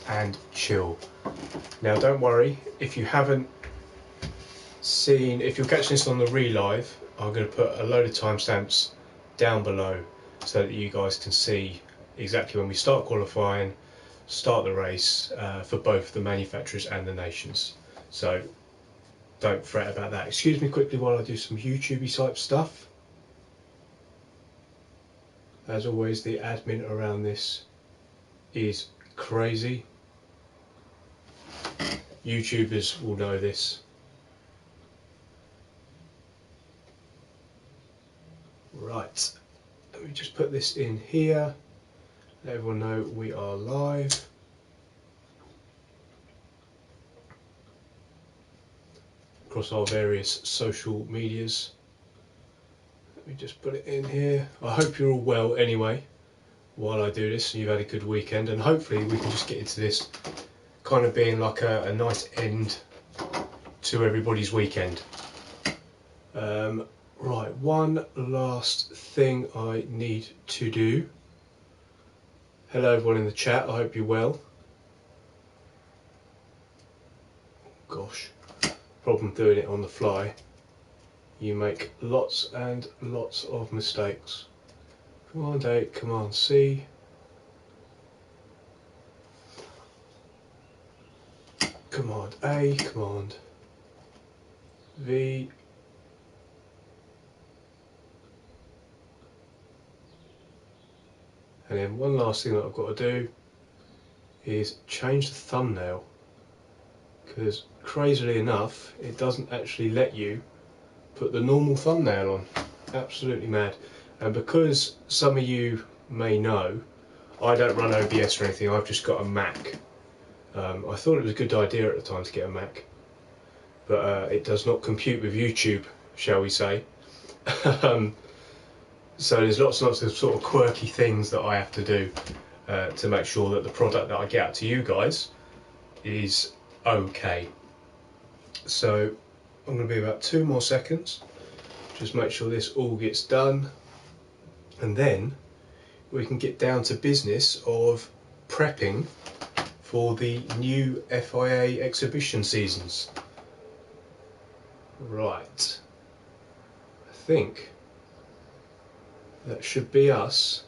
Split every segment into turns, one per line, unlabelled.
and chill. Now don't worry, if you haven't seen, if you're catching this on the relive, I'm going to put a load of timestamps down below so that you guys can see exactly when we start qualifying, start the race for both the manufacturers and the nations. So don't fret about that. Excuse me quickly while I do some YouTubey type stuff. As always, the admin around this is crazy. YouTubers will know this. Right, let me just put this in here, let everyone know we are live. Across our various social medias. Let me just put it in here. I hope you're all well anyway while I do this and you've had a good weekend, and hopefully we can just get into this kind of being like a nice end to everybody's weekend. Right, one last thing I need to do. Hello everyone in the chat, I hope you're well. Gosh, problem doing it on the fly. You make lots and lots of mistakes. Come on Dave, come on, C. Command A, command V. And then one last thing that I've got to do is change the thumbnail, because crazily enough it doesn't actually let you put the normal thumbnail on. Absolutely mad. And because some of you may know, I don't run OBS or anything, I've just got a Mac. I thought it was a good idea at the time to get a Mac, but it does not compute with YouTube, shall we say. So there's lots and lots of sort of quirky things that I have to do to make sure that the product that I get out to you guys is okay. So I'm going to be about 2 more seconds, just make sure this all gets done, and then we can get down to business of prepping for the new FIA exhibition seasons. Right, I think that should be us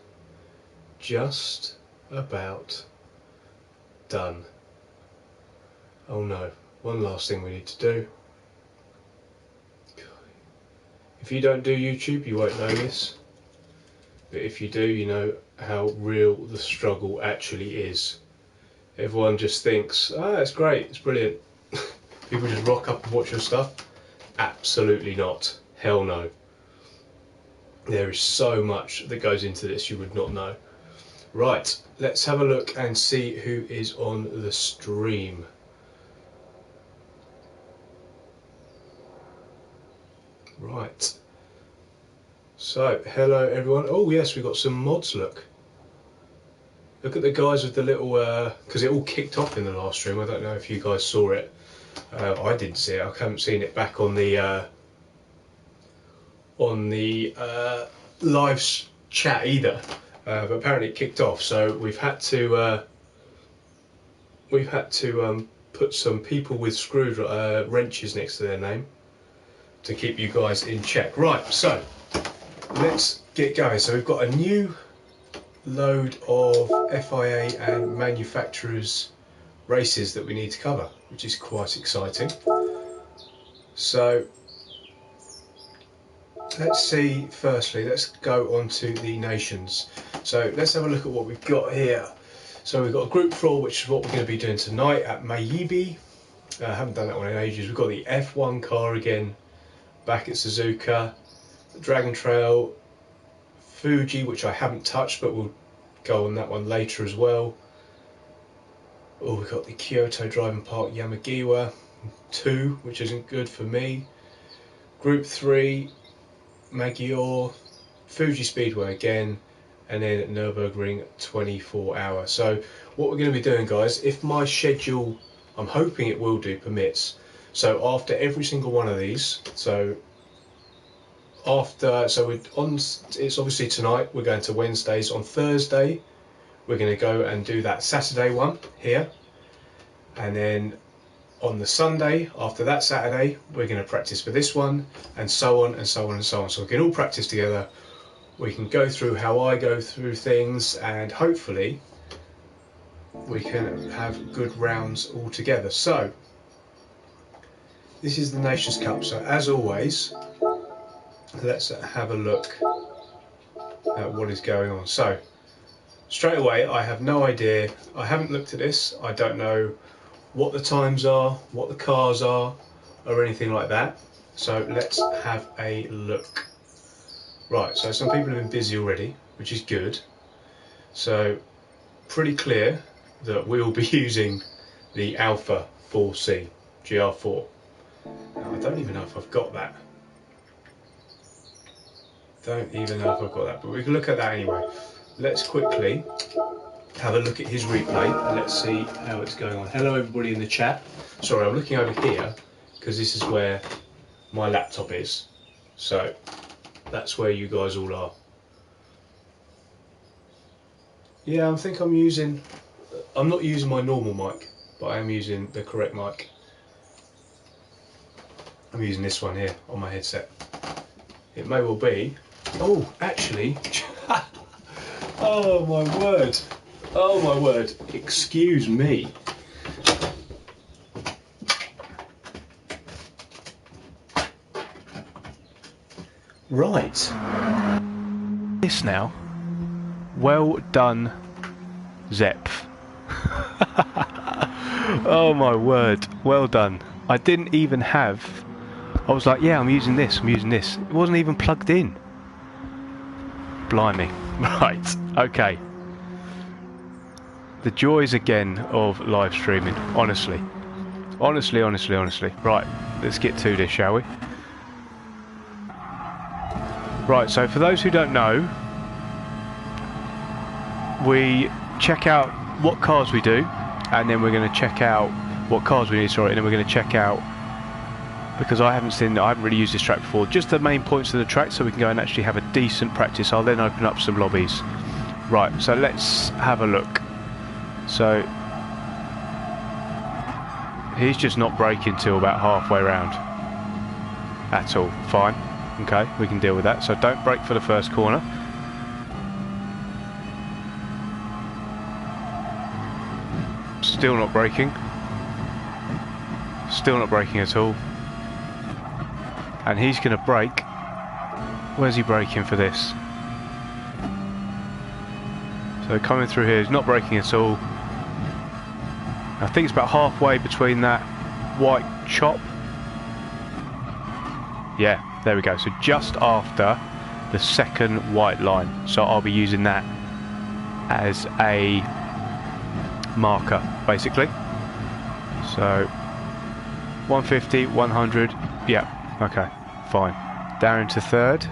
just about done. Oh no, one last thing we need to do. If you don't do YouTube, you won't know this, but if you do, you know how real the struggle actually is. Everyone just thinks, ah, it's great, it's brilliant. People just rock up and watch your stuff. Absolutely not. Hell no. There is so much that goes into this you would not know. Right, let's have a look and see who is on the stream. Right. So, hello everyone. Oh yes, we've got some mods, look. Look at the guys with the little, because it all kicked off in the last stream. I don't know if you guys saw it. I didn't see it. I haven't seen it back on the live chat either. But apparently it kicked off. So we've had to put some people with screw wrenches next to their name to keep you guys in check. Right. So let's get going. So we've got a new load of FIA and manufacturers races that we need to cover, which is quite exciting. So let's see, firstly let's go on to the nations. So let's have a look at what we've got here. So we've got a group 4, which is what we're going to be doing tonight at Mayibi. I haven't done that one in ages. We've got the F1 car again back at Suzuka, Dragon Trail, Fuji, which I haven't touched, but we'll go on that one later as well. Oh, we've got the Kyoto Driving Park Yamagiwa 2, which isn't good for me. Group 3, Maggiore, Fuji Speedway again, and then Nürburgring 24 hour. So what we're going to be doing, guys, if my schedule, I'm hoping it will do, permits. So after every single one of these, so we're on, it's obviously tonight, we're going to Wednesdays. On Thursday we're going to go and do that Saturday one here, and then on the Sunday after that Saturday we're going to practice for this one, and so on and so on and so on. So we can all practice together, we can go through how I go through things, and hopefully we can have good rounds all together. So this is the Nations Cup, so as always let's have a look at what is going on. So straight away, I have no idea, I haven't looked at this, I don't know what the times are, what the cars are, or anything like that. So let's have a look. Right, so some people have been busy already, which is good. So pretty clear that we will be using the Alpha 4C GR4. Now, I don't even know if I've got that. Don't even know if I've got that, but we can look at that anyway. Let's quickly have a look at his replay and let's see how it's going on. Hello everybody in the chat. Sorry, I'm looking over here because this is where my laptop is. So that's where you guys all are. Yeah, I think I'm not using my normal mic, but I am using the correct mic. I'm using this one here on my headset. It may well be, oh actually, oh my word. Oh my word, excuse me. Right. This now. Well done, Zep. Oh my word, well done. I didn't even have, I was like, yeah, I'm using this. It wasn't even plugged in. Blimey. Right, okay. The joys again of live streaming, honestly. Honestly. Right, let's get to this, shall we? Right, so for those who don't know, we check out what cars we do, and then we're going to check out what cars we need, sorry, and then we're going to check out, because I haven't really used this track before, just the main points of the track so we can go and actually have a decent practice. I'll then open up some lobbies. Right, so let's have a look. So he's just not braking till about halfway round at all. Fine, okay, we can deal with that. So don't brake for the first corner. Still not braking at all, and he's going to brake. Where's he braking for this? So coming through here, he's not braking at all. I think it's about halfway between that white chop. Yeah, there we go. So just after the second white line. So I'll be using that as a marker, basically. So 150, 100. Yeah, okay, fine. Down into third.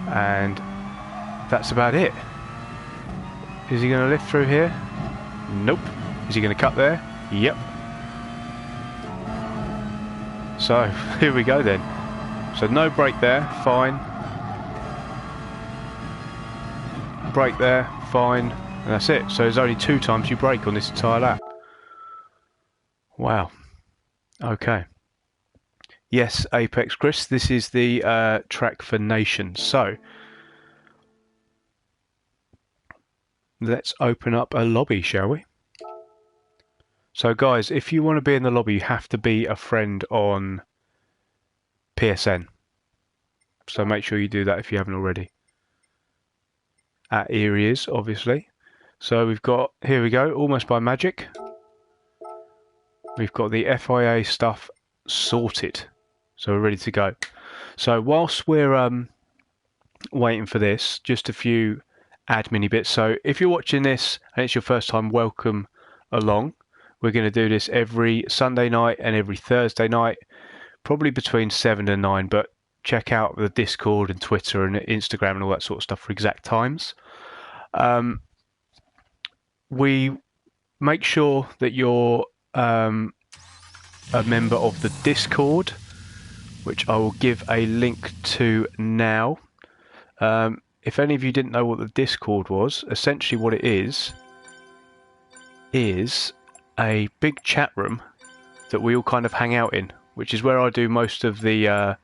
And that's about it. Is he going to lift through here? Nope. Is he going to cut there? Yep. So here we go then. So no brake there, fine. Brake there, fine. And that's it. So there's only 2 times you brake on this entire lap. Wow. Okay. Yes, Apex Chris, this is the track for Nations. So let's open up a lobby, shall we? So guys, if you want to be in the lobby, you have to be a friend on PSN. So make sure you do that if you haven't already. At EERIESSSS, obviously. So we've got, here we go, almost by magic. We've got the FIA stuff sorted. So we're ready to go. So whilst we're waiting for this, just a few admin bits. So if you're watching this and it's your first time, welcome along. We're going to do this every Sunday night and every Thursday night, probably between 7 and 9, but check out the Discord and Twitter and Instagram and all that sort of stuff for exact times. We make sure that you're a member of the Discord, which I will give a link to now. If any of you didn't know what the Discord was, essentially what it is
a big chat room that we all kind of hang out in, which is where I do most of the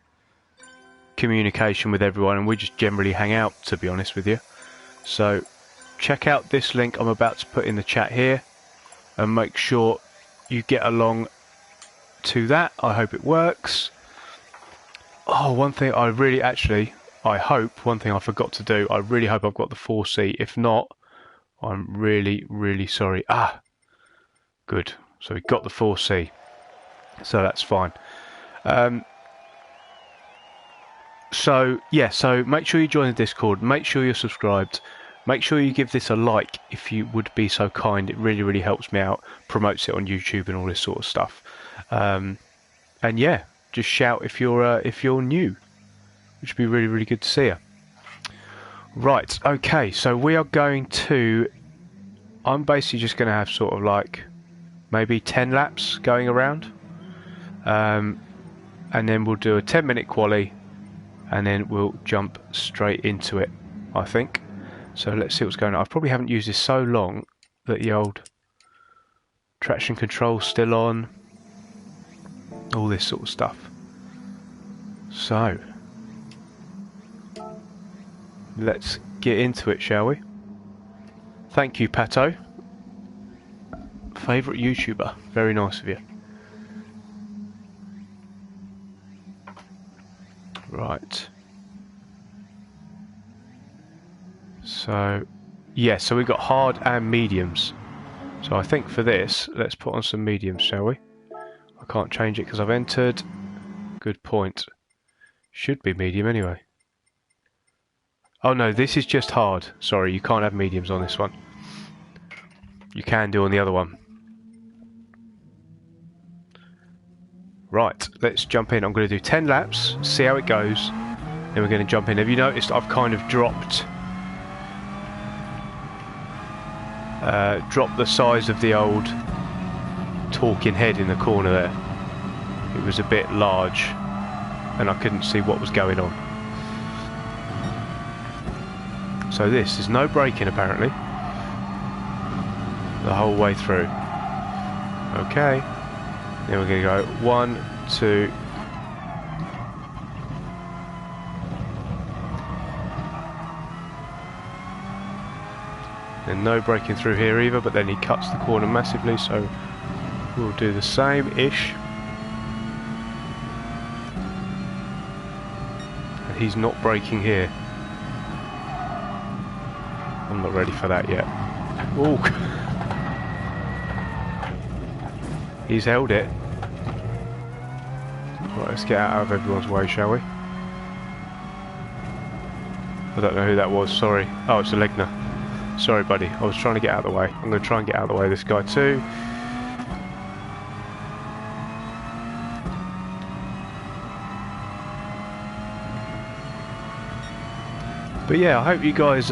communication with everyone, and we just generally hang out, to be honest with you. So check out this link I'm about to put in the chat here, and make sure you get along to that. I hope it works. Oh, one thing I hope, one thing I forgot to do, I really hope I've got the 4C. If not, I'm really, really sorry. Good. So we got the 4C. So that's fine. So make sure you join the Discord. Make sure you're subscribed. Make sure you give this a like if you would be so kind. It really, really helps me out. Promotes it on YouTube and all this sort of stuff. And yeah, just shout if you're new, which would be really, really good to see you. Right. Okay. So we are going to. I'm basically just going to have sort of like maybe 10 laps going around. And then we'll do a 10-minute quali, and then we'll jump straight into it, I think. So let's see what's going on. I probably haven't used this so long that the old traction control's still on, all this sort of stuff. So let's get into it, shall we? Thank you, Pato. Favourite YouTuber. Very nice of you. Right. So, yeah, so we've got hard and mediums. So I think for this, let's put on some mediums, shall we? I can't change it because I've entered. Good point. Should be medium anyway. Oh no, this is just hard. Sorry, you can't have mediums on this one. You can do on the other one. Right, let's jump in. I'm going to do 10 laps, see how it goes, then we're going to jump in. Have you noticed I've kind of dropped the size of the old talking head in the corner there? It was a bit large and I couldn't see what was going on. So this is no braking apparently the whole way through. Okay. Then we're going to go 1, 2. Then no braking through here either, but then he cuts the corner massively, so we'll do the same-ish. And he's not braking here. I'm not ready for that yet. Ooh. He's held it. Right, let's get out of everyone's way, shall we? I don't know who that was, sorry. Oh, it's a Legner. Sorry, buddy. I was trying to get out of the way. I'm going to try and get out of the way of this guy too. But yeah, I hope you guys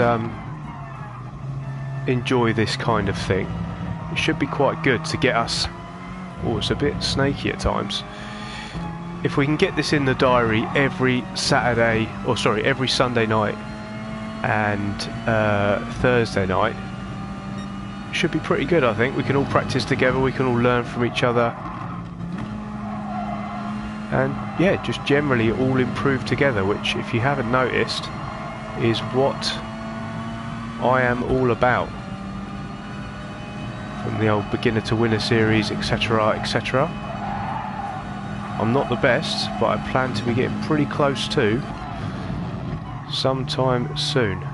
enjoy this kind of thing. It should be quite good to get us... Oh, it's a bit snaky at times. If we can get this in the diary every Saturday, or sorry, every Sunday night and Thursday night, it should be pretty good, I think. We can all practice together, we can all learn from each other. And yeah, just generally all improve together, which, if you haven't noticed, is what I am all about. From the old beginner to winner series, etc, etc. I'm not the best, but I plan to be getting pretty close to sometime soon.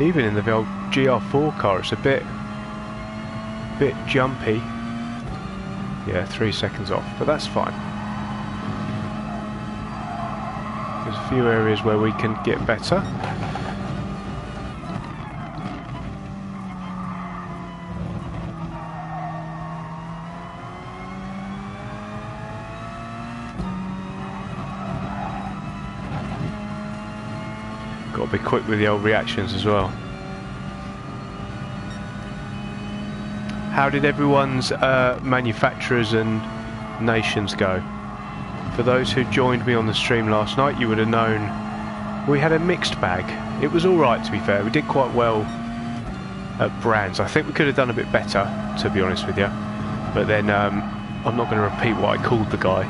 Even in the old GR4 car, it's a bit jumpy. Yeah, 3 seconds off, but that's fine. There's a few areas where we can get better. Got to be quick with the old reactions as well. How did everyone's manufacturers and nations go? For those who joined me on the stream last night, you would have known we had a mixed bag. It was alright, to be fair. We did quite well at brands. I think we could have done a bit better, to be honest with you. But then I'm not going to repeat what I called the guy.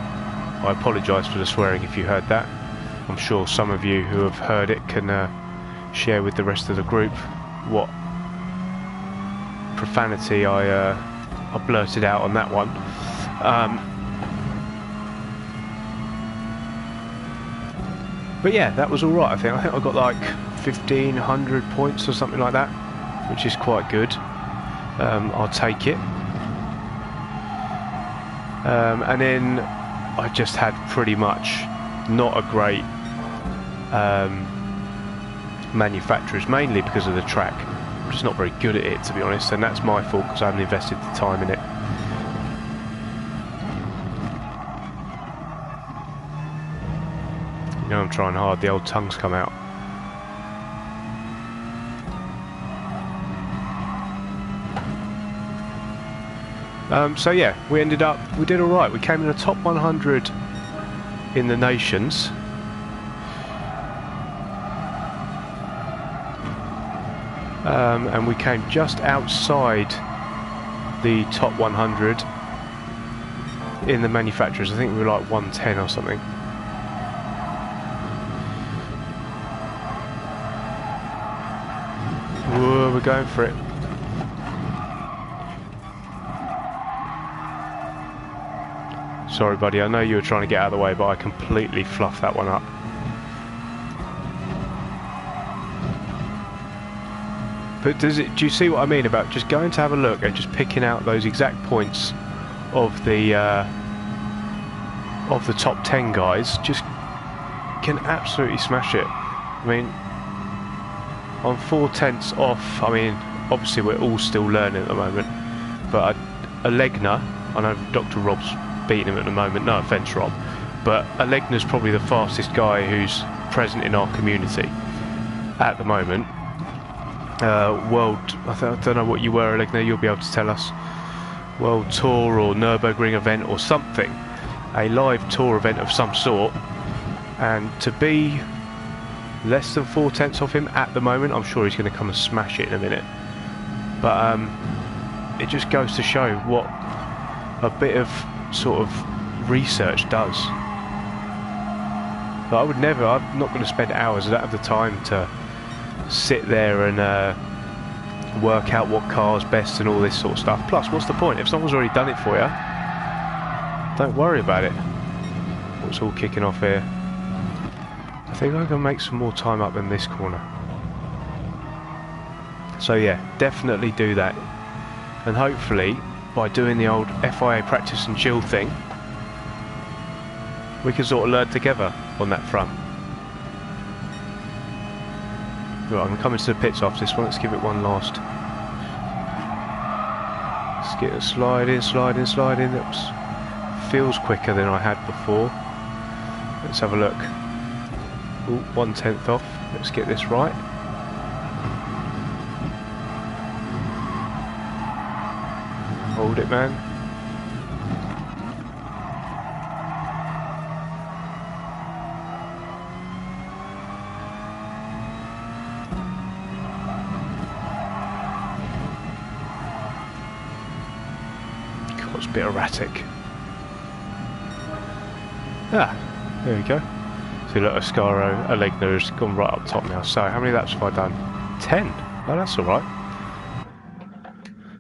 I apologise for the swearing if you heard that. I'm sure some of you who have heard it can share with the rest of the group what profanity I blurted out on that one. But yeah, that was alright. I think I got like 1,500 points or something like that, which is quite good. I'll take it. And then I just had pretty much not a great manufacturers, mainly because of the track. I'm just not very good at it, to be honest, and that's my fault because I haven't invested the time in it. You know, I'm trying hard, the old tongue's come out. So yeah, we did alright. We came in the top 100 in the nations. And we came just outside the top 100 in the manufacturers. I think we were like 110 or something. Whoa, we're going for it. Sorry buddy, I know you were trying to get out of the way, but I completely fluffed that one up. But do you see what I mean about just going to have a look and just picking out those exact points of the top 10 guys? Just can absolutely smash it. I mean, I'm 4/10 off. I mean, obviously we're all still learning at the moment, but a Legner, I know Dr. Rob's beating him at the moment, no offence Rob, but Alegna's probably the fastest guy who's present in our community at the moment. World, I don't know what you were, Alegna, you'll be able to tell us. World Tour or Nürburgring event or something, a live tour event of some sort, and to be less than 4/10 off him at the moment, I'm sure he's going to come and smash it in a minute. But it just goes to show what a bit of sort of research does. But I'm not going to spend hours. I don't have the time to sit there and work out what car's best and all this sort of stuff. Plus, what's the point? If someone's already done it for you, don't worry about it. What's all kicking off here? I think I can make some more time up in this corner. So yeah, definitely do that. And hopefully, by doing the old FIA practice and chill thing, we can sort of learn together on that front. Right, I'm coming to the pits after this one. Let's give it one last. Let's get a slide in. That feels quicker than I had before. Let's have a look. Ooh, 1/10 off. Let's get this right. Hold it, man. God, it's a bit erratic. Ah, there we go. So look, Ascaro, Alegna has gone right up top now. So how many laps have I done? 10. Oh, that's all right.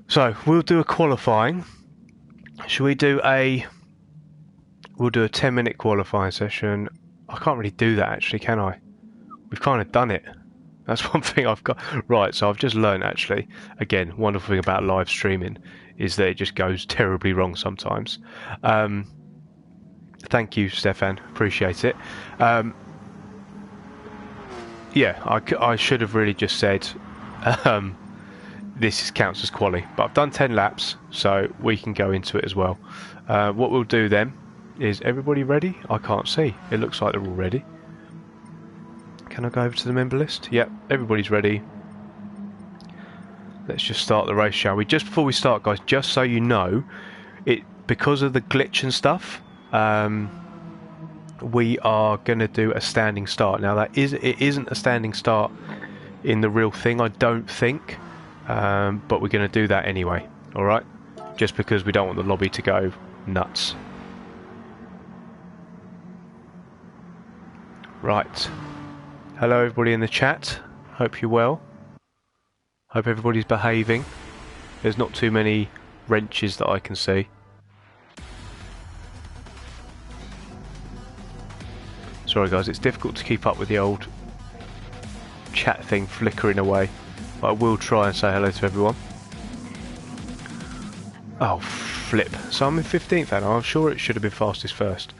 So we'll do a qualifying. Shall we do we'll do a 10-minute qualifying session. I can't really do that actually, can I? We've kind of done it. That's one thing I've got. Right, so I've just learned actually, again, wonderful thing about live streaming is that it just goes terribly wrong sometimes. Thank you, Stefan. Appreciate it. Yeah, I should have really just said this counts as quali, but I've done 10 laps, so we can go into it as well. What we'll do then is, everybody ready? I can't see. It looks like they're all ready. Can I go over to the member list? Yep, everybody's ready. Let's just start the race, shall we? Just before we start, guys, just so you know, because of the glitch and stuff, we are going to do a standing start. Now, it isn't a standing start in the real thing, I don't think, but we're going to do that anyway, alright? Just because we don't want the lobby to go nuts. Right. Hello everybody in the chat. Hope you're well. Hope everybody's behaving. There's not too many wrenches that I can see. Sorry guys, it's difficult to keep up with the old chat thing flickering away. But I will try and say hello to everyone. Oh, flip. So I'm in 15th and I'm sure it should have been fastest first.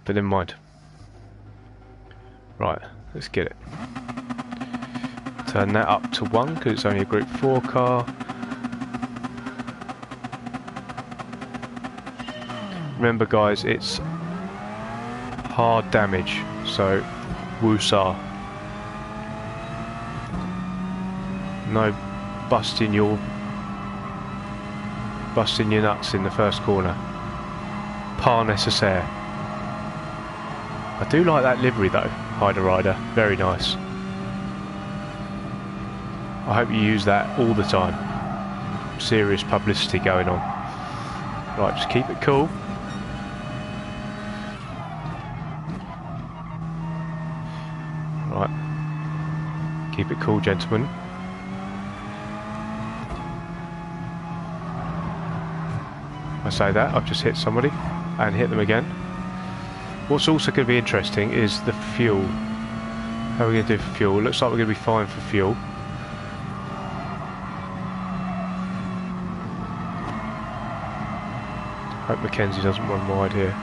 But never mind. Right, let's get it. Turn that up to 1 because it's only a Group 4 car. Remember guys, it's hard damage, so woosah. No busting your nuts in the first corner. Pas nécessaire. I do like that livery though, Hyder Rider, very nice. I hope you use that all the time. Serious publicity going on. Right, just keep it cool. Right. Keep it cool, gentlemen. I say that, I've just hit somebody and hit them again. What's also going to be interesting is the fuel. How are we going to do for fuel? Looks like we're going to be fine for fuel. Hope Mackenzie doesn't run wide here.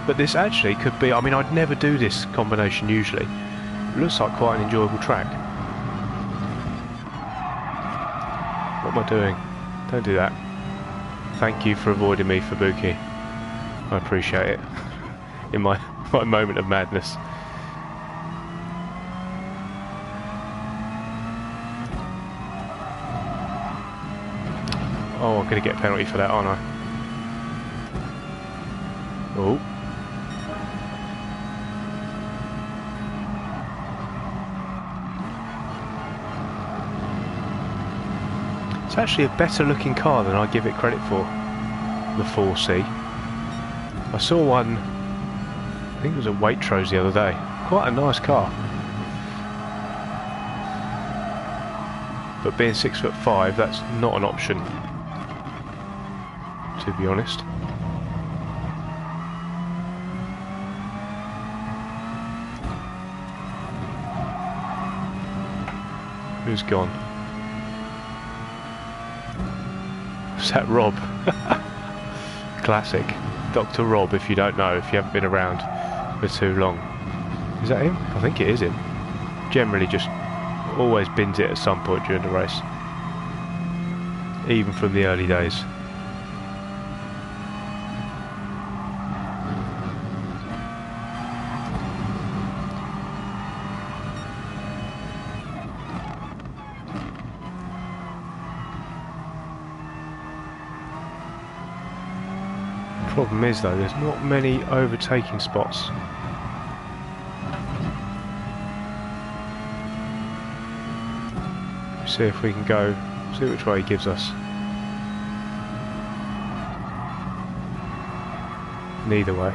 But this actually could be, I mean, I'd never do this combination usually. It looks like quite an enjoyable track. What am I doing? Don't do that. Thank you for avoiding me, Fubuki. I appreciate it. In my moment of madness. Oh, I'm going to get a penalty for that, aren't I? Oh. It's actually a better looking car than I give it credit for. The 4C. I saw one, I think it was at Waitrose the other day. Quite a nice car. But being 6'5", that's not an option, to be honest. Who's gone? Was that Rob? Classic. Dr. Rob, if you don't know, if you haven't been around for too long. Is that him? I think it is him. Generally just always bins it at some point during the race. Even from the early days. Problem is though, there's not many overtaking spots. See if we can go, see which way he gives us. Neither way.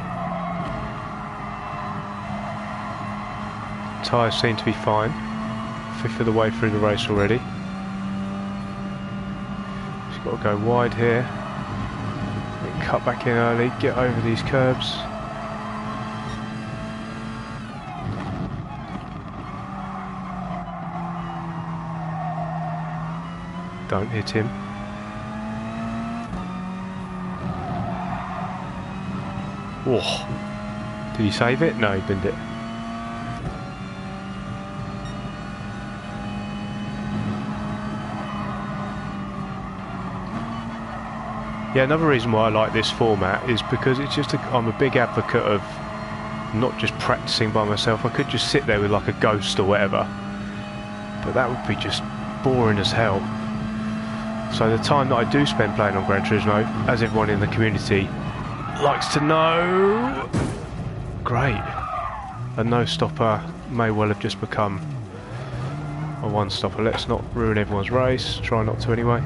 Tyres seem to be fine. Fifth of the way through the race already. Just got to go wide here. Cut back in early, get over these curbs. Don't hit him. Oh, did he save it? No, he binned it. Yeah, another reason why I like this format is because it's just I'm a big advocate of not just practicing by myself. I could just sit there with like a ghost or whatever, but that would be just boring as hell. So the time that I do spend playing on Gran Turismo, as everyone in the community likes to know, great. A no-stopper may well have just become a one-stopper. Let's not ruin everyone's race. Try not to anyway.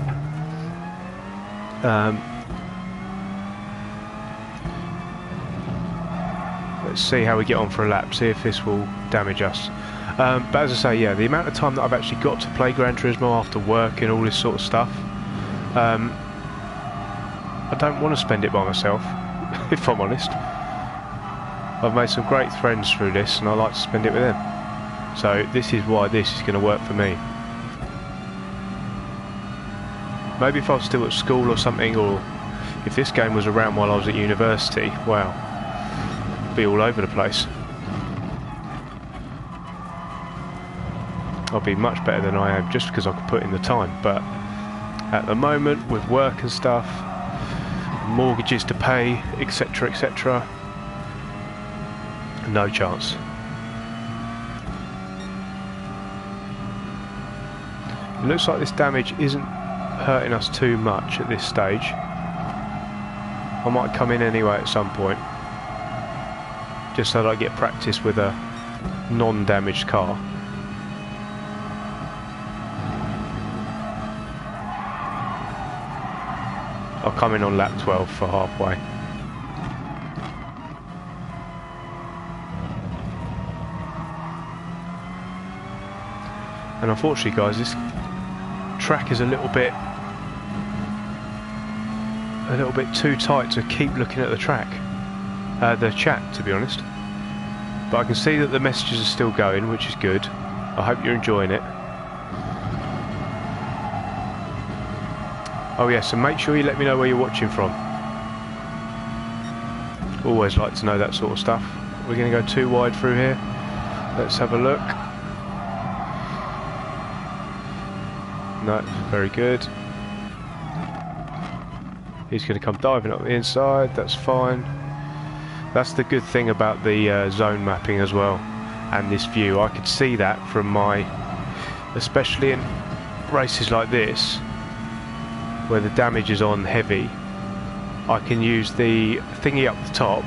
Let's see how we get on for a lap. See if this will damage us. But as I say, yeah, the amount of time that I've actually got to play Gran Turismo after work and all this sort of stuff, I don't want to spend it by myself, if I'm honest. I've made some great friends through this and I like to spend it with them. So this is why this is going to work for me. Maybe if I was still at school or something, or if this game was around while I was at university, wow, I'd be all over the place. I'll be much better than I am just because I could put in the time. But at the moment, with work and stuff, mortgages to pay, etc, etc, no chance. It looks like this damage isn't hurting us too much at this stage. I might come in anyway at some point, just so that I get practice with a non-damaged car. I'll come in on lap 12 for halfway. And unfortunately, guys, this track is a little bit too tight to keep looking at the track, the chat, to be honest. But I can see that the messages are still going, which is good. I hope you're enjoying it. Oh yeah, so make sure you let me know where you're watching from. Always like to know that sort of stuff. We're going to go too wide through here. Let's have a look. No, very good. He's going to come diving up the inside, that's fine. That's the good thing about the zone mapping as well, and this view. I could see that from my, especially in races like this, where the damage is on heavy. I can use the thingy up the top,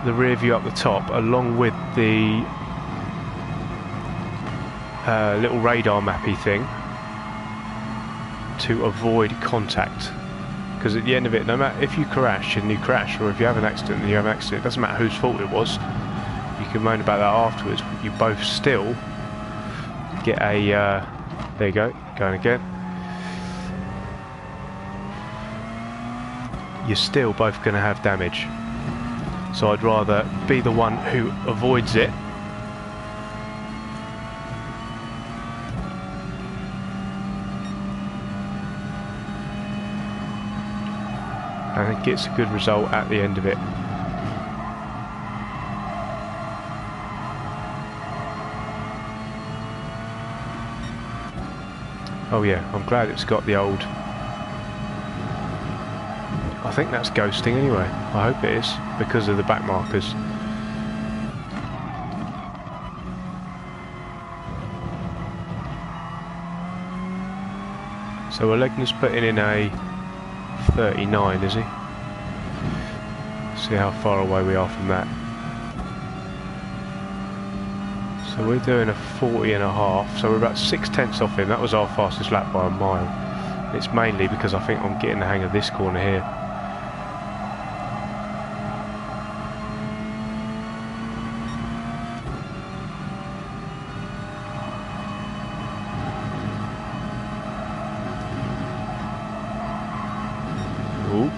the rear view up the top, along with the little radar mappy thing, to avoid contact. Because at the end of it, no matter if you crash and you crash, or if you have an accident and you have an accident, it doesn't matter whose fault it was. You can moan about that afterwards, but you both still get a there you go, going again. You're still both going to have damage. So I'd rather be the one who avoids it and it gets a good result at the end of it. Oh yeah, I'm glad it's got the old... I think that's ghosting anyway. I hope it is, because of the back markers. So Olegna's putting in a 39, is he? See how far away we are from that. So we're doing a 40.5, so we're about 6/10 off him. That was our fastest lap by a mile. It's mainly because I think I'm getting the hang of this corner here. Ooh.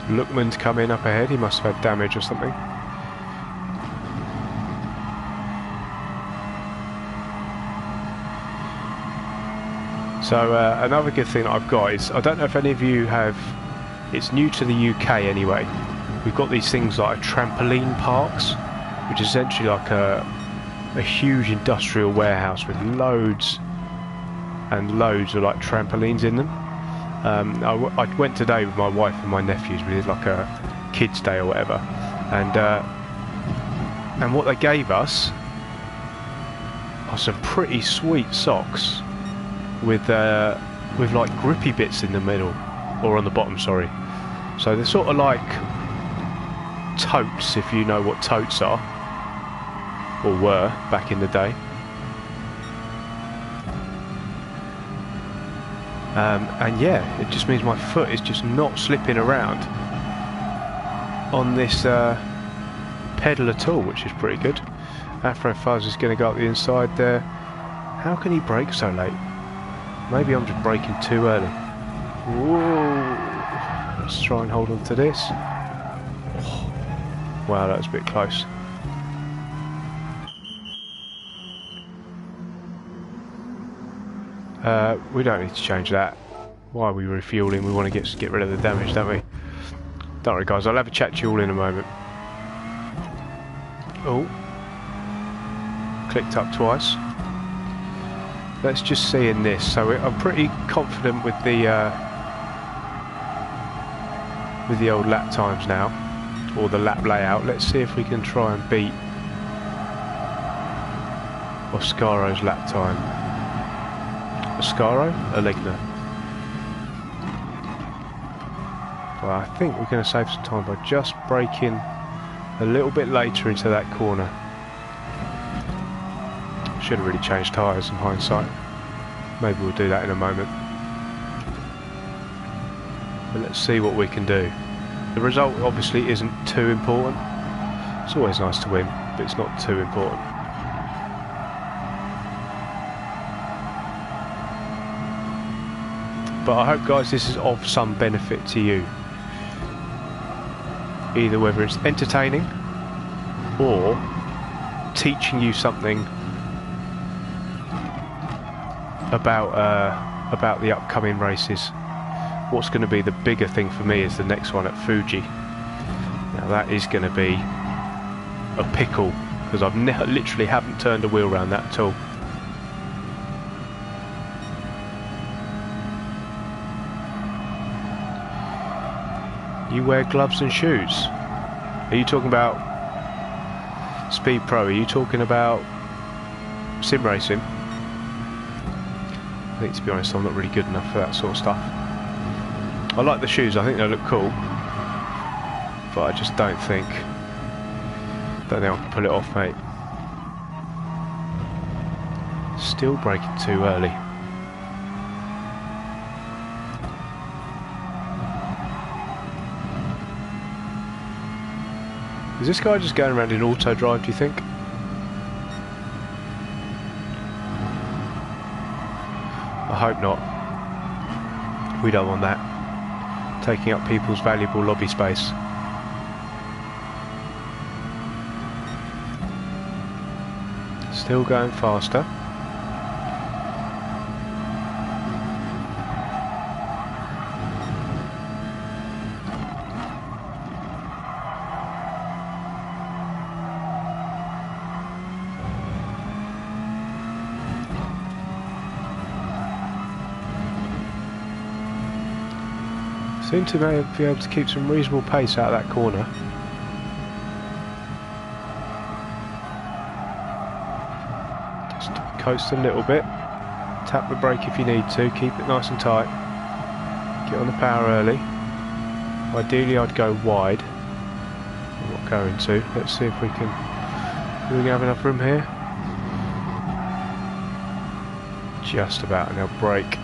Lookman's coming up ahead, he must have had damage or something. So another good thing that I've got is, I don't know if any of you have it's new to the UK anyway. We've got these things like trampoline parks, which is essentially like a huge industrial warehouse with loads and loads of like trampolines in them. I went today with my wife and my nephews. We did like a kids' day or whatever, and what they gave us are some pretty sweet socks with like grippy bits in the middle, or on the bottom, sorry. So they're sort of like totes, if you know what totes are, or were back in the day. And yeah, it just means my foot is just not slipping around on this pedal at all, which is pretty good. Afro Fuzz is going to go up the inside there. How can he brake so late? Maybe I'm just braking too early. Whoa. Let's try and hold on to this. Oh. Wow, that was a bit close. We don't need to change that. Why are we refueling? We want to get rid of the damage, don't we? Don't worry guys, I'll have a chat to you all in a moment. Oh. Clicked up twice. Let's just see in this. So I'm pretty confident with the old lap times now, or the lap layout. Let's see if we can try and beat Oscaro's lap time. Oscaro? Aligna. Well, I think we're going to save some time by just braking a little bit later into that corner. Should have really changed tyres in hindsight. Maybe we'll do that in a moment. But let's see what we can do. The result obviously isn't too important. It's always nice to win, but it's not too important. But I hope guys this is of some benefit to you. Either whether it's entertaining or teaching you something about the upcoming races. What's going to be the bigger thing for me is the next one at Fuji. Now that is going to be a pickle, because I've literally haven't turned a wheel around that at all. You wear gloves and shoes. Are you talking about Speed Pro? Are you talking about sim racing? I think, to be honest, I'm not really good enough for that sort of stuff. I like the shoes, I think they look cool, but I just don't think I can pull it off, mate. Still braking too early. Is this guy just going around in auto drive, do you think? I hope not. We don't want that. Taking up people's valuable lobby space. Still going faster. Seem to be able to keep some reasonable pace out of that corner. Just coast a little bit. Tap the brake if you need to. Keep it nice and tight. Get on the power early. Ideally I'd go wide. I'm not going to. Let's see if we can... Do we have enough room here? Just about. And now brake.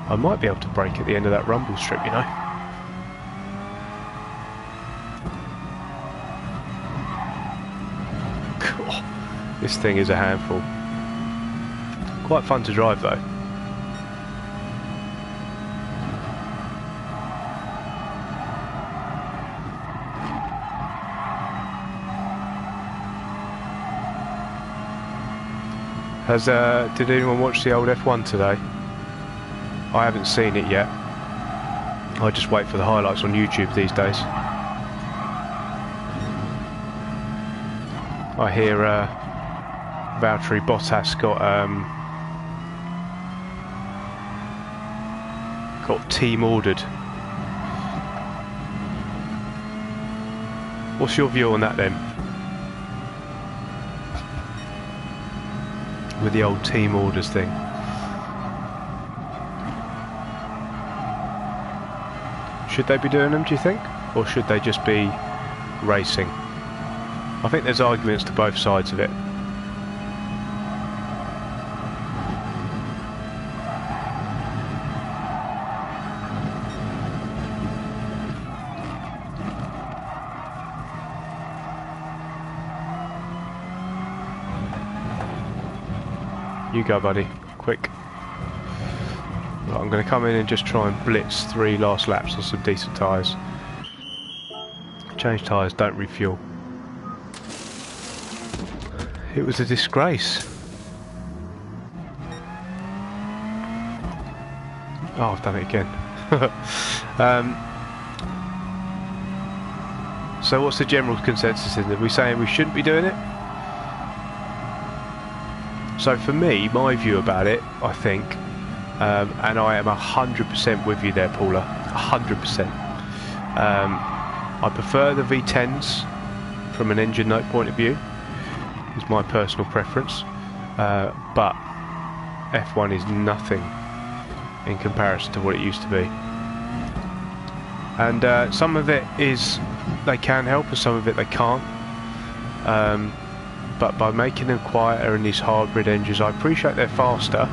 I might be able to brake at the end of that rumble strip, you know. God, this thing is a handful. Quite fun to drive though. Did anyone watch the old F1 today? I haven't seen it yet. I just wait for the highlights on YouTube these days. I hear Valtteri Bottas got team ordered. What's your view on that then? With the old team orders thing. Should they be doing them, do you think? Or should they just be racing? I think there's arguments to both sides of it. You go, buddy. Quick. Right, I'm going to come in and just try and blitz 3 last laps on some decent tyres. Change tyres, don't refuel. It was a disgrace. Oh, I've done it again. So what's the general consensus? Are we saying we shouldn't be doing it? So for me, my view about it, I think, and I am 100% with you there, Paula, 100%. I prefer the V10s from an engine note point of view, is my personal preference, but F1 is nothing in comparison to what it used to be. And some of it is, they can help, and some of it they can't. But by making them quieter in these hybrid engines, I appreciate they're faster,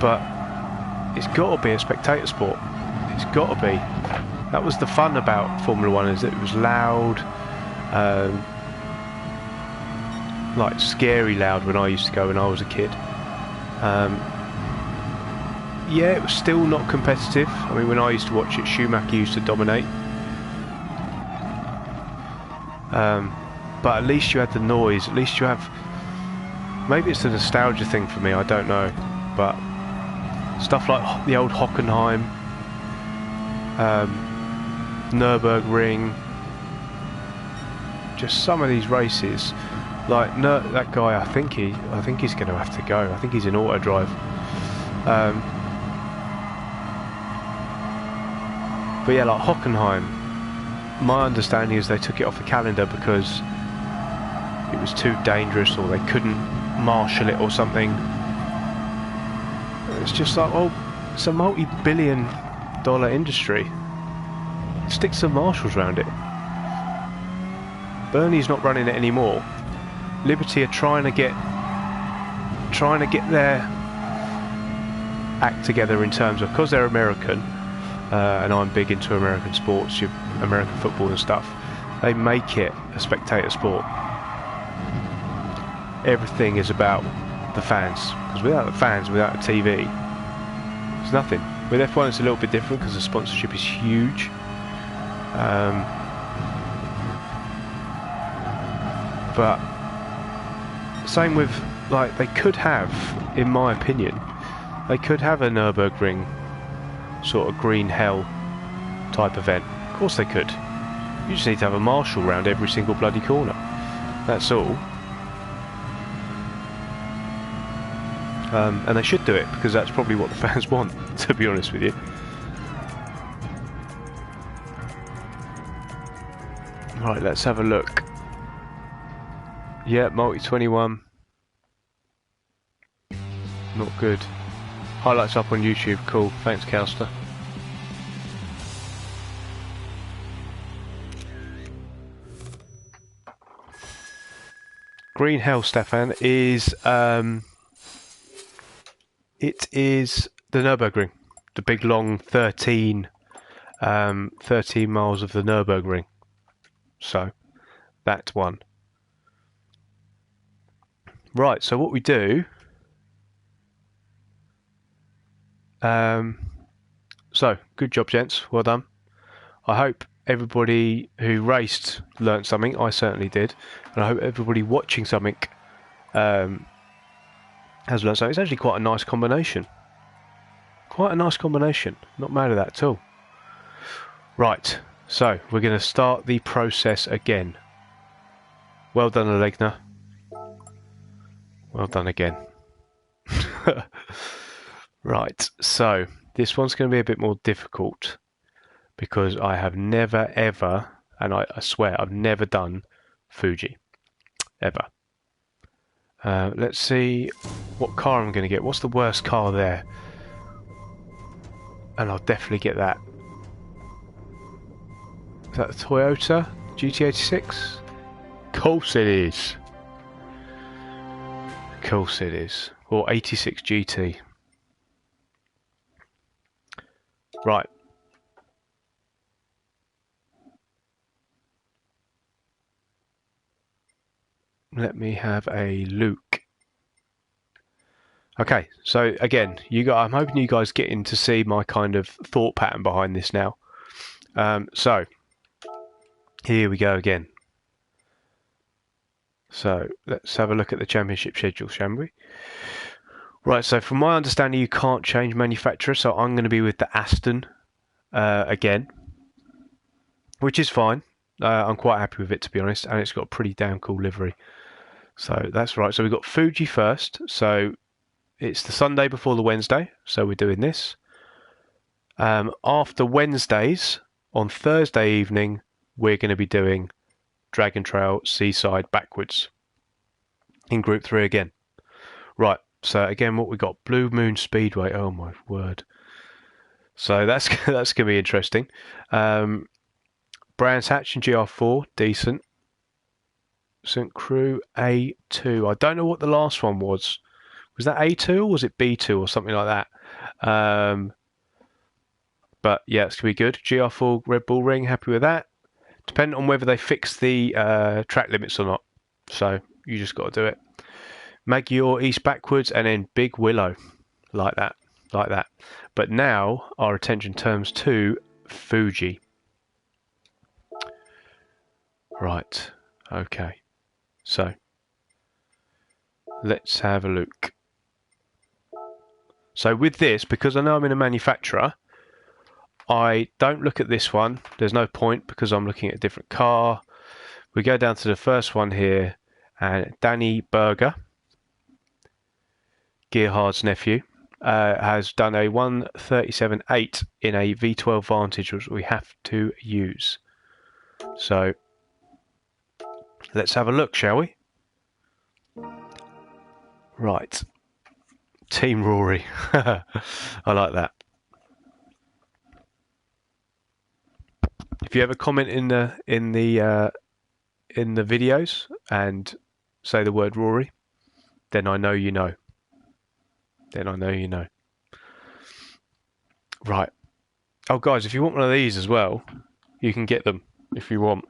but it's got to be a spectator sport. It's got to be. That was the fun about Formula 1, is that it was loud, like scary loud when I used to go when I was a kid. Yeah, it was still not competitive. I mean, when I used to watch it, Schumacher used to dominate. But at least you had the noise, at least you have... Maybe it's a nostalgia thing for me, I don't know. But stuff like the old Hockenheim, Nürburgring, just some of these races, like that guy, I think he's going to have to go. I think he's in auto drive. But yeah, like Hockenheim, my understanding is they took it off the calendar because it was too dangerous, or they couldn't marshal it or something. It's just like, oh, it's a multi-billion-dollar industry. Stick some marshals around it. Bernie's not running it anymore. Liberty are trying to get their act together in terms of, because they're American, and I'm big into American sports, American football and stuff. They make it a spectator sport. Everything is about the fans, because without the fans, without the TV, there's nothing. With F1 it's a little bit different because the sponsorship is huge. But same with, like, they could have, in my opinion, they could have a Nürburgring sort of green hell type event. Of course they could. You just need to have a marshal around every single bloody corner. That's all. And they should do it, because that's probably what the fans want, to be honest with you. Right, let's have a look. Yeah, multi-21. Not good. Highlights up on YouTube, cool. Thanks, Cowster. Green Hell, Stefan, is... it is the Nürburgring. The big, long 13 miles of the Nürburgring. So, that one. Right, so what we do... so, good job, gents. Well done. I hope everybody who raced learnt something. I certainly did. And I hope everybody watching something has learnt something. It's actually quite a nice combination. Quite a nice combination. Not mad at that at all. Right, so we're going to start the process again. Well done, Alegna. Well done again. Right, so this one's going to be a bit more difficult because I have never ever, and I swear I've never done Fuji. Ever. Let's see what car I'm going to get. What's the worst car there? And I'll definitely get that. Is that the Toyota GT86? Of course it is. Of course it is. Or 86 GT. Right. Let me have a look. Okay, so again, I'm hoping you guys get in to see my kind of thought pattern behind this now. So here we go again. So let's have a look at the championship schedule, shall we? Right, so from my understanding, you can't change manufacturer, so I'm going to be with the Aston again, which is fine. I'm quite happy with it, to be honest, and it's got a pretty damn cool livery. So that's right. So we've got Fuji first. So it's the Sunday before the Wednesday, so we're doing this. After Wednesdays, on Thursday evening, we're going to be doing Dragon Trail Seaside backwards in Group 3 again. Right, so again, what we got? Blue Moon Speedway. Oh my word. So that's going to be interesting. Brands Hatch and GR4, decent. St. Crew A2. I don't know what the last one was. Was that A2 or was it B2 or something like that? But yeah, it's going to be good. GR4 Red Bull Ring, happy with that. Depending on whether they fix the track limits or not. So you just got to do it. Magyar East backwards and then Big Willow. Like that. Like that. But now our attention turns to Fuji. Right. Okay. So let's have a look. So with this, because I know I'm in a manufacturer, I don't look at this one. There's no point because I'm looking at a different car. We go down to the first one here, and Danny Berger, Gerhard's nephew, has done a 1:37.8 in a V12 Vantage, which we have to use. So let's have a look, shall we? Right. Team Rory. I like that. If you ever comment in the videos and say the word Rory, then I know you know. Then I know you know. Right. Oh, guys, if you want one of these as well, you can get them if you want.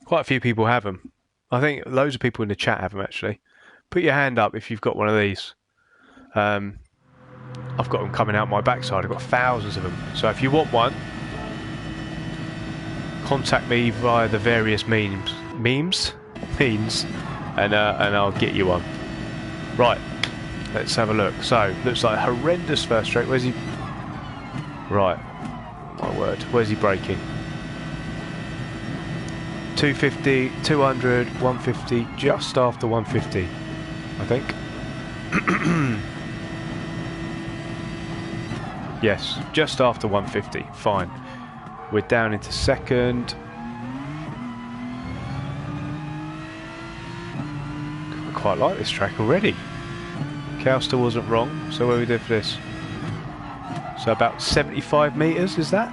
Quite a few people have them. I think loads of people in the chat have them, actually. Put your hand up if you've got one of these. I've got them coming out my backside. I've got thousands of them. So if you want one, contact me via the various means, and I'll get you one. Right, let's have a look. So, looks like a horrendous first straight. Where's he? Right, my word. Where's he braking? 250, 200, 150, just after 150, I think. Yes, just after 150. Fine. We're down into second. I quite like this track already. Cowster wasn't wrong. So what do we do for this? So about 75 metres, is that?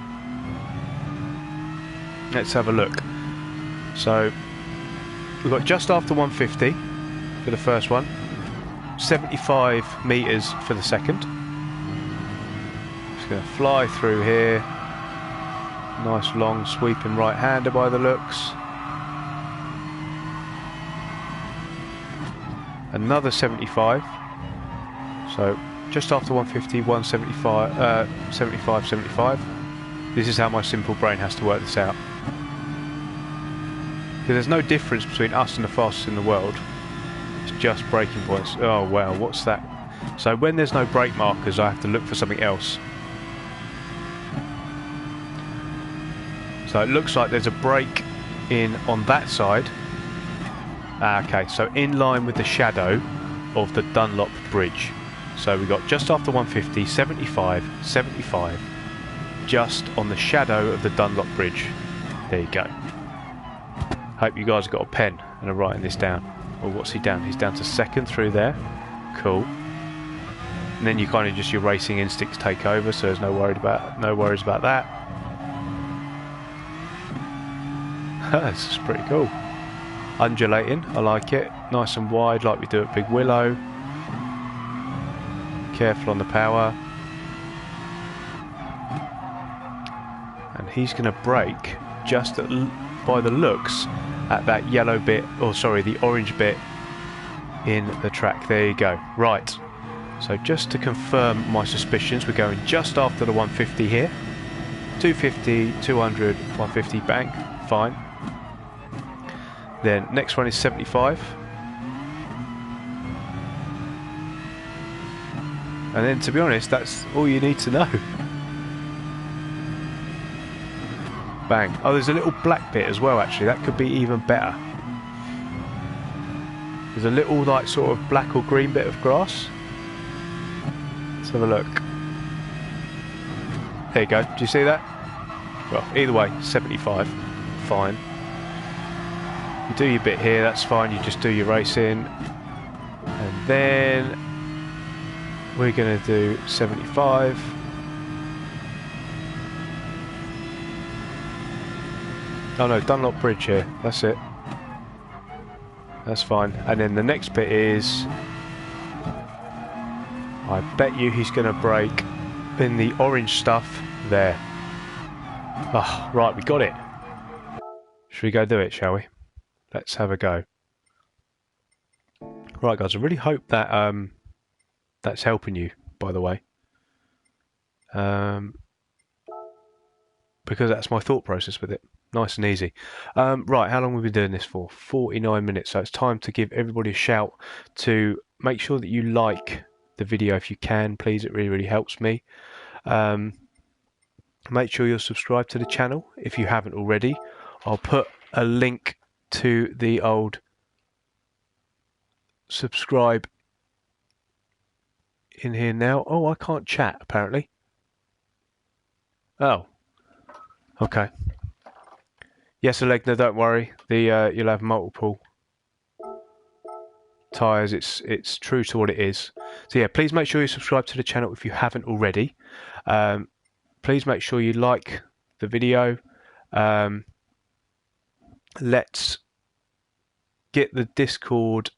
Let's have a look. So we've got just after 150 for the first one. 75 metres for the second. Just going to fly through here. Nice long sweeping right-hander by the looks. Another 75. So just after 150, 175, 75, 75. This is how my simple brain has to work this out. Because there's no difference between us and the fastest in the world. It's just braking points. Oh wow, what's that? So when there's no brake markers, I have to look for something else. So it looks like there's a brake in on that side. Okay, so in line with the shadow of the Dunlop Bridge. So we got just after 150, 75, 75, just on the shadow of the Dunlop Bridge. There you go. Hope you guys have got a pen and are writing this down. Well, what's he down? He's down to second through there. Cool. And then you kind of just, your racing instincts take over, so there's no worries about that. This is pretty cool. Undulating, I like it. Nice and wide, like we do at Big Willow. Careful on the power. And he's going to brake just at, by the looks, at that yellow bit, or sorry, the orange bit in the track. There you go. Right. So just to confirm my suspicions, we're going just after the 150 here. 250, 200, 150, bang. Fine. Then next one is 75. And then, to be honest, that's all you need to know. Bang. Oh, there's a little black bit as well, actually. That could be even better. There's a little, like, sort of black or green bit of grass. Let's have a look. There you go. Do you see that? Well, either way, 75. Fine. You do your bit here, that's fine. You just do your racing. And then we're going to do 75. Oh no, Dunlop Bridge here. That's it. That's fine. And then the next bit is, I bet you he's going to brake in the orange stuff there. Oh, right, we got it. Should we go do it, shall we? Let's have a go. Right, guys, I really hope that that's helping you, by the way. Because that's my thought process with it. Nice and easy. Right, how long have we been doing this for? 49 minutes. So it's time to give everybody a shout to make sure that you like the video if you can, please. It really, really helps me. Make sure you're subscribed to the channel if you haven't already. I'll put a link to the old subscribe in here now. Oh, I can't chat apparently. Oh, okay. Yes, Alegna, don't worry. The you'll have multiple tyres. It's true to what it is. So yeah, please make sure you subscribe to the channel if you haven't already. Please make sure you like the video. Let's get the Discord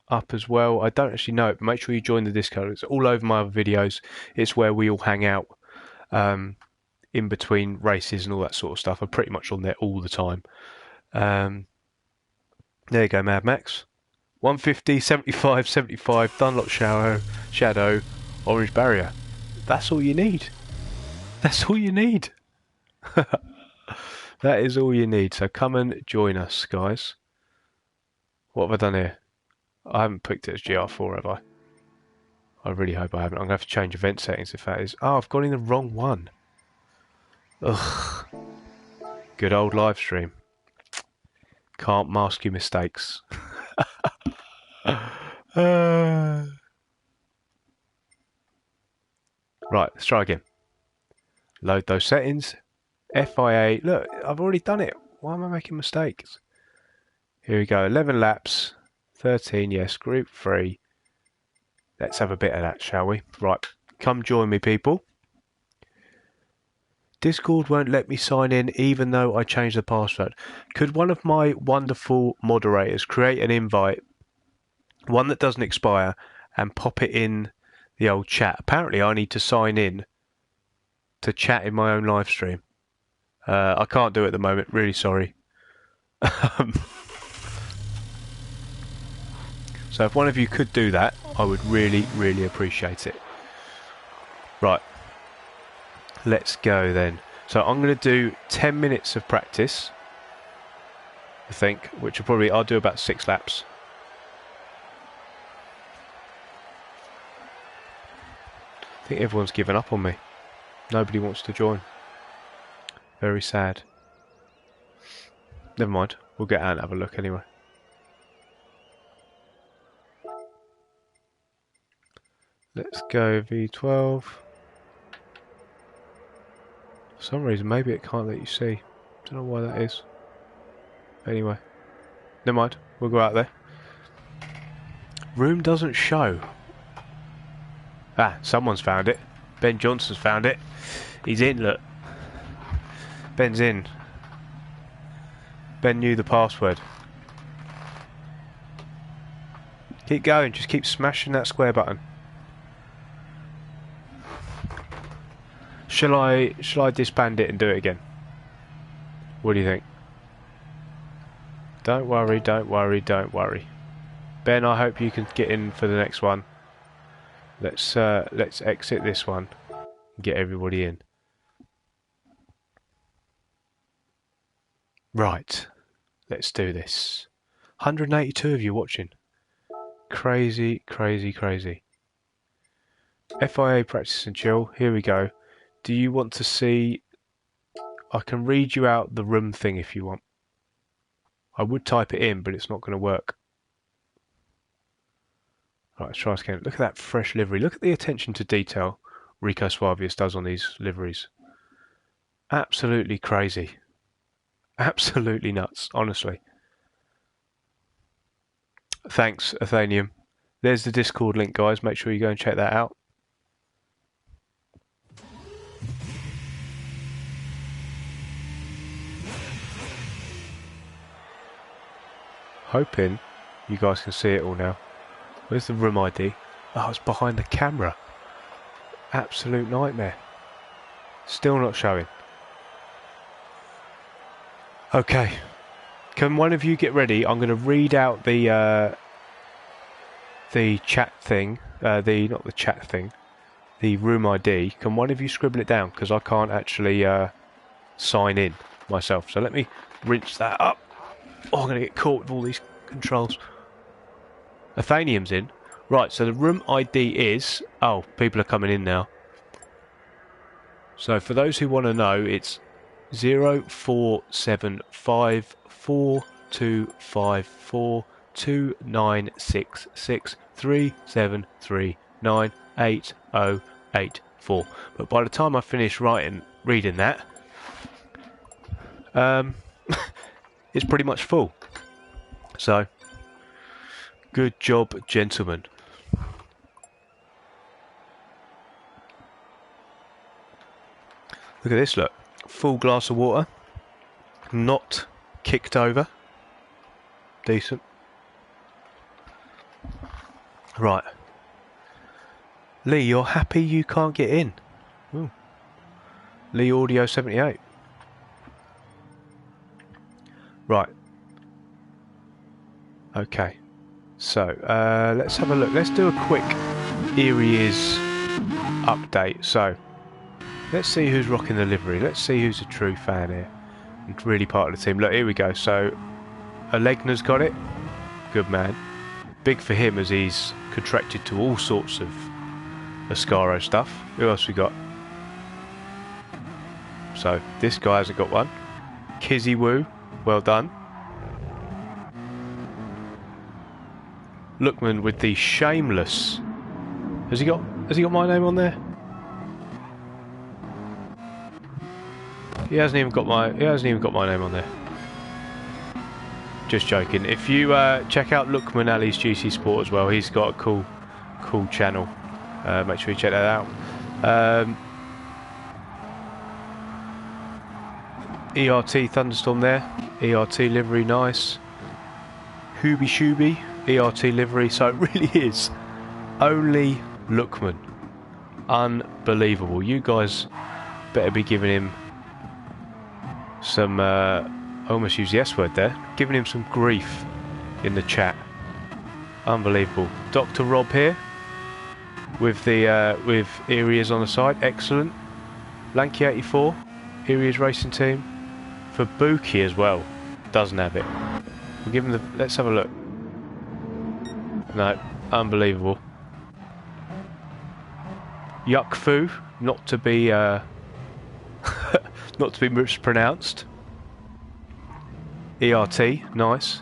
up as well. I don't actually know it, but make sure you join the Discord. It's all over my other videos. It's where we all hang out in between races and all that sort of stuff. I'm pretty much on there all the time. There you go, Mad Max. 150, 75, 75, Dunlop Shadow, Orange Barrier. That's all you need. That's all you need. That is all you need. So come and join us, guys. What have I done here? I haven't picked it as GR4, have I? I really hope I haven't. I'm going to have to change event settings if that is. Oh, I've gone in the wrong one. Ugh. Good old live stream. Can't mask your mistakes. Right, let's try again. Load those settings. FIA. Look, I've already done it. Why am I making mistakes? Here we go. 11 laps. 13, yes. Group 3. Let's have a bit of that, shall we? Right. Come join me, people. Discord won't let me sign in even though I changed the password. Could one of my wonderful moderators create an invite, one that doesn't expire, and pop it in the old chat? Apparently I need to sign in to chat in my own live stream. I can't do it at the moment, really sorry. So if one of you could do that, I would really, really appreciate it. Right. Let's go then. So I'm going to do 10 minutes of practice, I think, which will probably, I'll do about 6 laps. I think everyone's given up on me. Nobody wants to join. Very sad. Never mind. We'll get out and have a look anyway. Let's go V12. For some reason, maybe it can't let you see. Don't know why that is. Anyway, never mind. We'll go out there. Room doesn't show. Ah, someone's found it. Ben Johnson's found it. He's in, look. Ben's in. Ben knew the password. Keep going, just keep smashing that square button. Shall I disband it and do it again? What do you think? Don't worry, don't worry, don't worry. Ben, I hope you can get in for the next one. Let's exit this one and get everybody in. Right, let's do this. 182 of you watching. Crazy, crazy, crazy. FIA practice and chill. Here we go. Do you want to see? I can read you out the room thing if you want. I would type it in, but it's not going to work. Right, let's try again. Look at that fresh livery. Look at the attention to detail Rico Suavius does on these liveries. Absolutely crazy. Absolutely nuts, honestly. Thanks, Athenium. There's the Discord link, guys. Make sure you go and check that out. Hoping you guys can see it all now. Where's the room ID? Oh, it's behind the camera. Absolute nightmare. Still not showing. Okay. Can one of you get ready? I'm going to read out the chat thing. Not the chat thing. The room ID. Can one of you scribble it down? Because I can't actually sign in myself. So let me rinse that up. Oh, I'm going to get caught with all these controls. Athenium's in. Right, so the room ID is... Oh, people are coming in now. So for those who want to know, it's 04754254296637398084. But by the time I finish reading that, it's pretty much full. So, good job, gentlemen. Look at this, look. Full glass of water. Not kicked over. Decent. Right. Lee, you're happy you can't get in? Ooh. Lee Audio 78. Right. Okay. So, let's have a look. Let's do a quick EERIESSSS update. So, let's see who's rocking the livery. Let's see who's a true fan here and really part of the team. Look, here we go. So, Alegna's got it. Good man. Big for him as he's contracted to all sorts of Ascaro stuff. Who else we got? So, this guy hasn't got one. Kizzy Woo. Well done. Lookman with the shameless. Has he got my name on there? He hasn't even got my name on there. Just joking. If you check out Lookman Ali's GC Sport as well, he's got a cool channel. Make sure you check that out. ERT Thunderstorm there. ERT livery, nice. Hooby Shooby, ERT livery. So it really is only Lookman. Unbelievable. You guys better be giving him some... I almost used the S word there. Giving him some grief in the chat. Unbelievable. Dr. Rob here with the with EERIESSSS on the side. Excellent. Lanky84, EERIESSSS Racing Team. For Buki as well. Doesn't have it. We'll give him the... Let's have a look. No. Unbelievable. Yuck Fu, not to be not to be mispronounced. ERT, nice.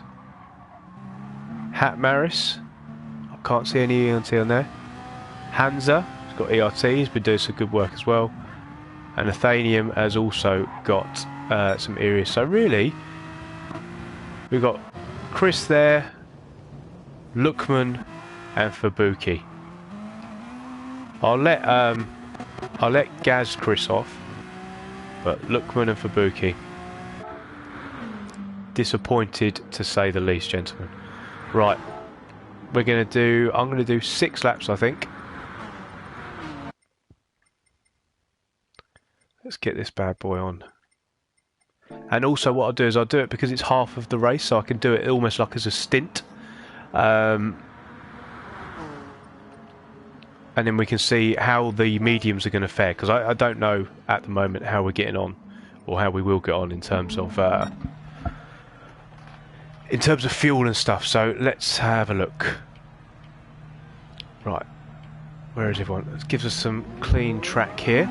Hat Maris, I can't see any ERT on there. Hansa, he's got ERT, he's been doing some good work as well. And Athenium has also got some areas. So really, we've got Chris there, Lookman, and Fubuki. I'll let Gaz Chris off, but Lookman and Fubuki. Disappointed to say the least, gentlemen. Right, I'm going to do 6 laps, I think. Let's get this bad boy on. And also what I'll do is I'll do it because it's half of the race, so I can do it almost like as a stint. And then we can see how the mediums are going to fare, because I don't know at the moment how we're getting on, or how we will get on in terms of fuel and stuff. So let's have a look. Right, where is everyone? It gives us some clean track here.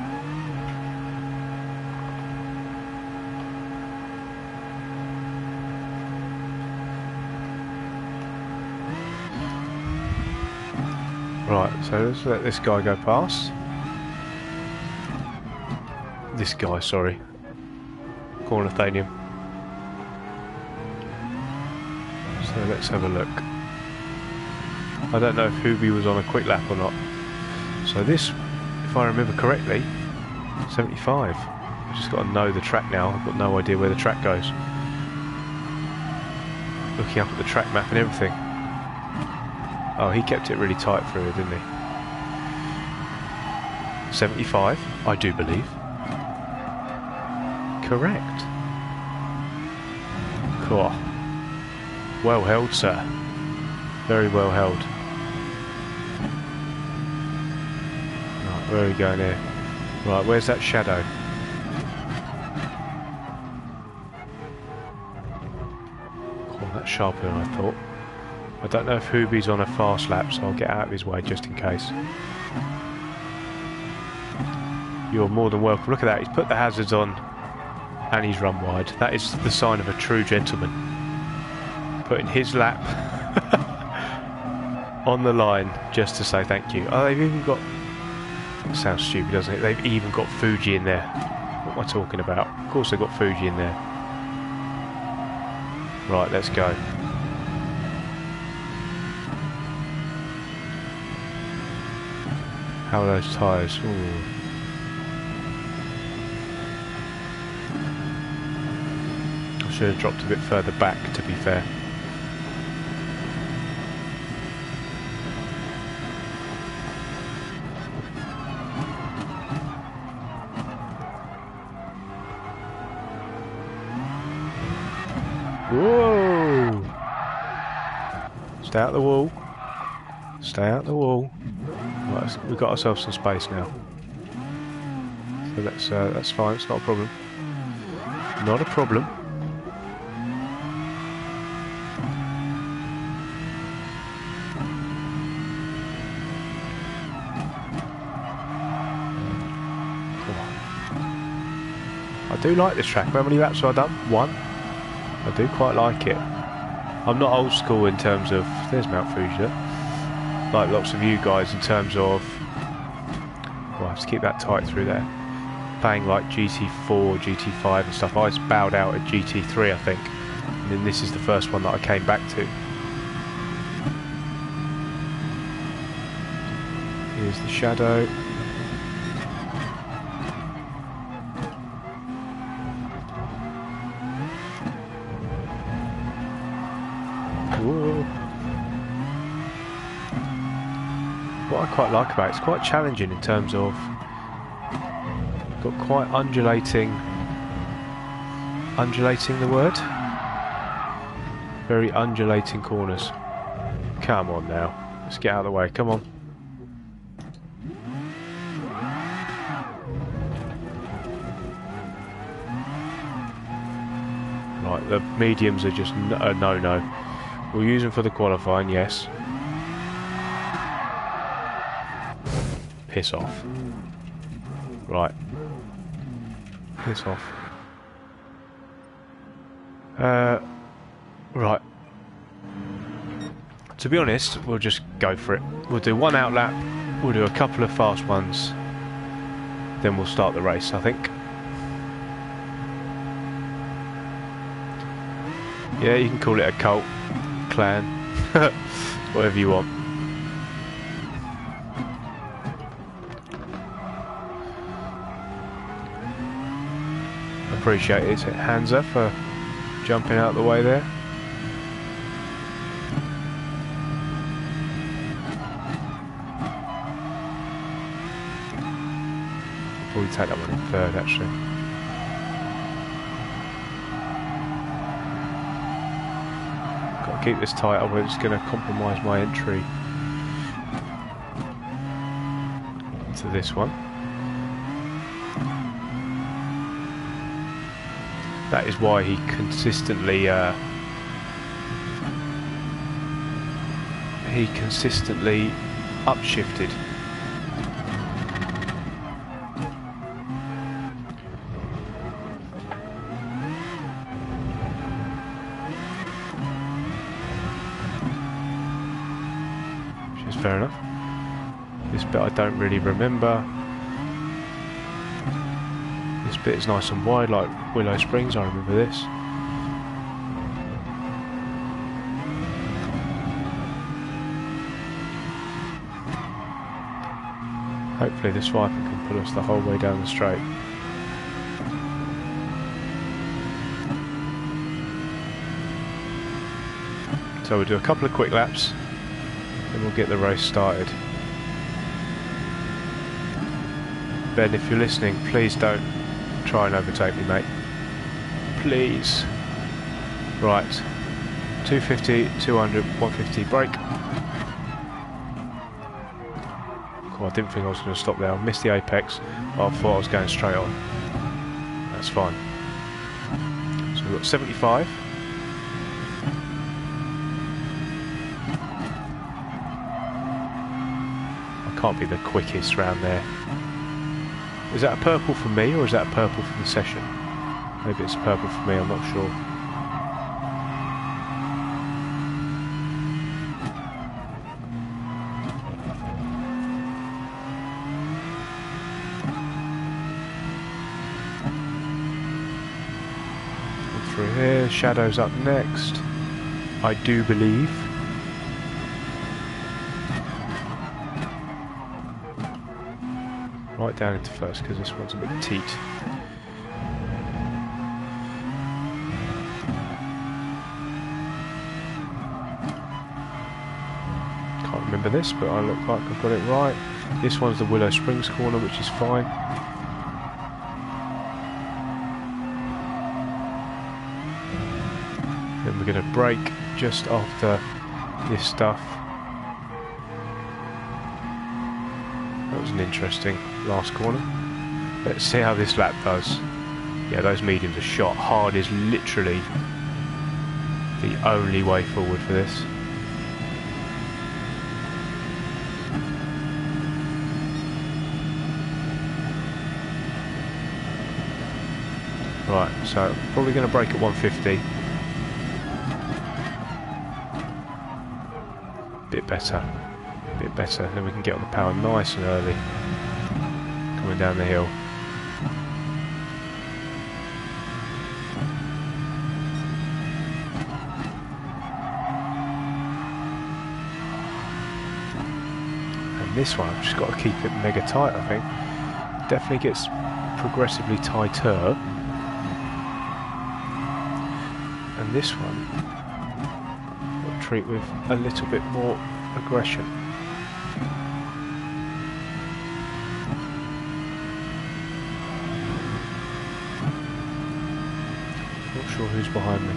Right, so let's let this guy go past. This guy, sorry. Corner Athenium. So let's have a look. I don't know if Hubie was on a quick lap or not. So this, if I remember correctly, 75. I've just got to know the track now. I've got no idea where the track goes. Looking up at the track map and everything. Oh, he kept it really tight through it, didn't he? 75, I do believe. Correct. Cool. Well held, sir. Very well held. Right, where are we going here? Right, where's that shadow? Oh, that's sharper than I thought. I don't know if Hubie's on a fast lap, so I'll get out of his way just in case. You're more than welcome. Look at that, he's put the hazards on and he's run wide. That is the sign of a true gentleman. Putting his lap on the line just to say thank you. Oh, they've even got... That sounds stupid, doesn't it? They've even got Fuji in there. What am I talking about? Of course they've got Fuji in there. Right, let's go. How are those tyres? Ooh. I should have dropped a bit further back, to be fair. Whoa! Stay out the wall. Stay out the wall. Right, we've got ourselves some space now. So that's fine, it's not a problem. Not a problem. I do like this track. How many laps have I done? 1. I do quite like it. I'm not old school in terms of... There's Mount Fuji. Like lots of you guys in terms of... Well, I have to keep that tight through there. Playing like GT4, GT5 and stuff. I just bowed out at GT3, I think. And then this is the first one that I came back to. Here's the shadow. What I quite like about it, it's quite challenging in terms of got quite undulating the word? Very undulating corners. Come on now, let's get out of the way, come on. Right, the mediums are just a no-no. We'll use them for the qualifying, yes. Piss off. Right. Piss off. Right. To be honest, we'll just go for it. We'll do one out lap, we'll do a couple of fast ones, then we'll start the race, I think. Yeah, you can call it a cult, clan, whatever you want. Appreciate it, Hansa, for jumping out of the way there. Probably take that one in third, actually. Got to keep this tight, otherwise it's going to compromise my entry to this one. That is why he consistently upshifted. Which is fair enough. This bit I don't really remember. This bit is nice and wide, like Willow Springs, I remember this. Hopefully this Viper can pull us the whole way down the straight. So we'll do a couple of quick laps, then we'll get the race started. Ben, if you're listening, please don't try and overtake me, mate. Please. Right. 250, 200, 150 brake. Cool, I didn't think I was going to stop there. I missed the apex, but I thought I was going straight on. That's fine. So we've got 75. I can't be the quickest round there. Is that a purple for me, or is that a purple for the session? Maybe it's a purple for me, I'm not sure. Through here, Shadow's up next, I do believe. Right down into first, because this one's a bit teat. Can't remember this, but I look like I've got it right. This one's the Willow Springs corner, which is fine. Then we're going to brake just after this stuff. That was an interesting last corner. Let's see how this lap does. Yeah, those mediums are shot. Hard is literally the only way forward for this. Right, so probably going to brake at 150. Bit better. Bit better, then we can get on the power nice and early coming down the hill. And this one I've just got to keep it mega tight, I think. Definitely gets progressively tighter. And this one I'll treat with a little bit more aggression. Not sure who's behind me.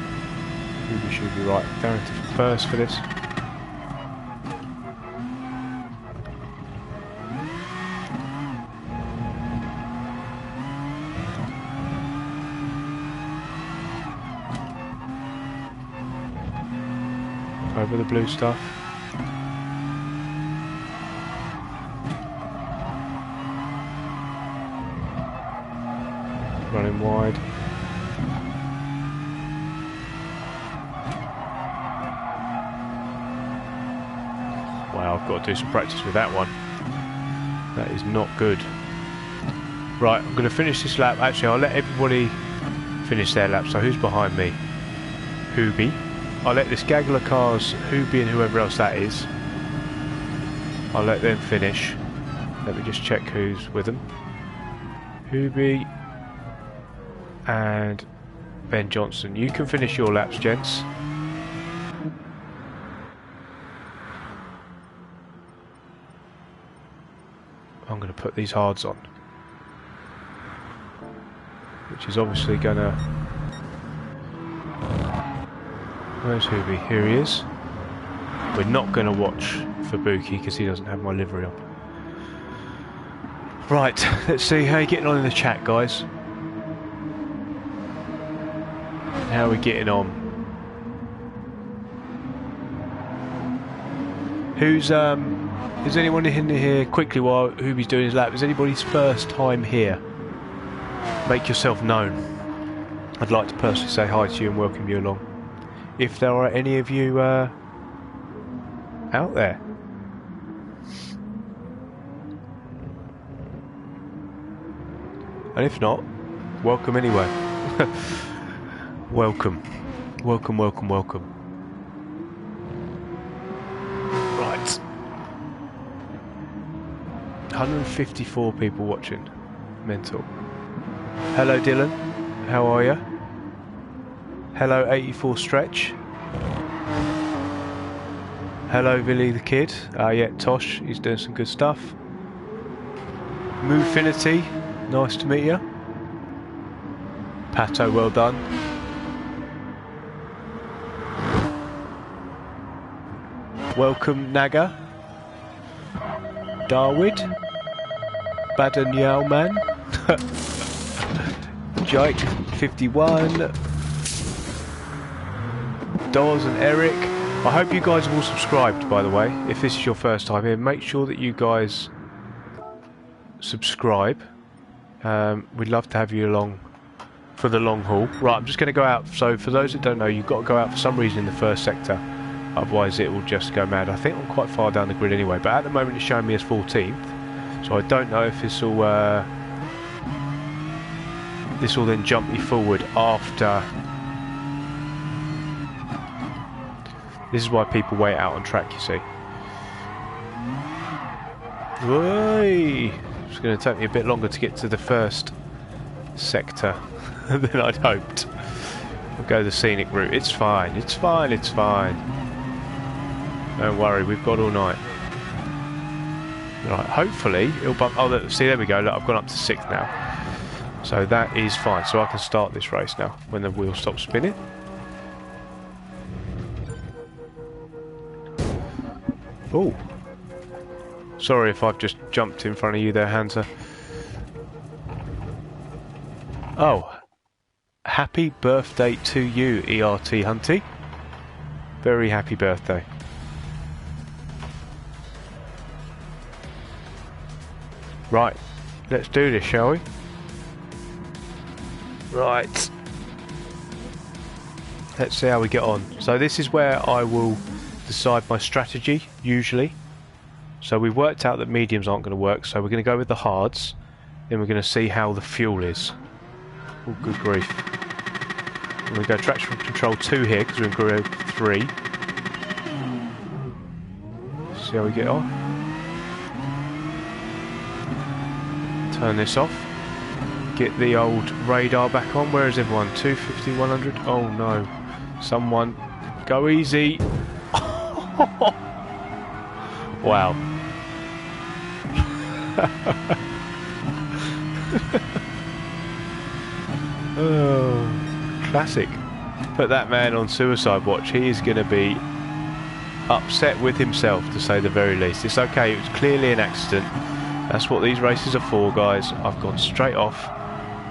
Ruby should be right. Down to first for this. Over the blue stuff. in wide. Wow, I've got to do some practice with that one. That is not good. Right, I'm going to finish this lap. Actually, I'll let everybody finish their lap. So who's behind me? Hooby. I'll let this gaggle of cars, Hooby and whoever else that is, I'll let them finish. Let me just check who's with them. Hooby and Ben Johnson. You can finish your laps, gents. I'm going to put these hards on, which is obviously going to... Where's Hooby? Here he is. We're not going to watch for Buki because he doesn't have my livery on. Right, let's see how you're getting on in the chat, guys. How are we getting on? Who's is anyone in here quickly while Hooby's doing his lap? Is anybody's first time here? Make yourself known. I'd like to personally say hi to you and welcome you along. If there are any of you out there. And if not, welcome anyway. Welcome. Welcome, welcome, welcome. Right. 154 people watching. Mental. Hello Dylan, how are you? Hello 84 Stretch. Hello Billy the Kid. Yeah, Tosh, he's doing some good stuff. Moofinity, nice to meet you. Pato, well done. Welcome Naga. Darwood. Badanyao man. Jake 51. Doz and Eric. I hope you guys have all subscribed, by the way. If this is your first time here, make sure that you guys subscribe. We'd love to have you along for the long haul. Right, I'm just going to go out. So for those that don't know, you've got to go out for some reason in the first sector. Otherwise it will just go mad. I think I'm quite far down the grid anyway, but at the moment it's showing me as 14th. So I don't know if this will then jump me forward after. This is why people wait out on track, you see. Whey! It's going to take me a bit longer to get to the first sector than I'd hoped. We'll go the scenic route. It's fine, it's fine, it's fine. Don't worry, we've got all night. Right, hopefully it'll bump. Oh, see, there we go. Look, I've gone up to 6th now. So that is fine. So I can start this race now when the wheel stops spinning. Oh, sorry if I've just jumped in front of you there, Hansa. Oh, happy birthday to you, ERT Hunty. Very happy birthday. Right, let's do this, shall we? Right. Let's see how we get on. So this is where I will decide my strategy, usually. So we've worked out that mediums aren't going to work, so we're going to go with the hards. Then we're going to see how the fuel is. Oh, good grief. I'm going to go traction control 2 here, because we're in group 3. See how we get on. Turn this off. Get the old radar back on. Where is everyone? 250, 100? Oh no. Someone. Go easy. Wow. Oh, classic. Put that man on suicide watch. He is going to be upset with himself, to say the very least. It's okay. It was clearly an accident. That's what these races are for, guys. I've gone straight off.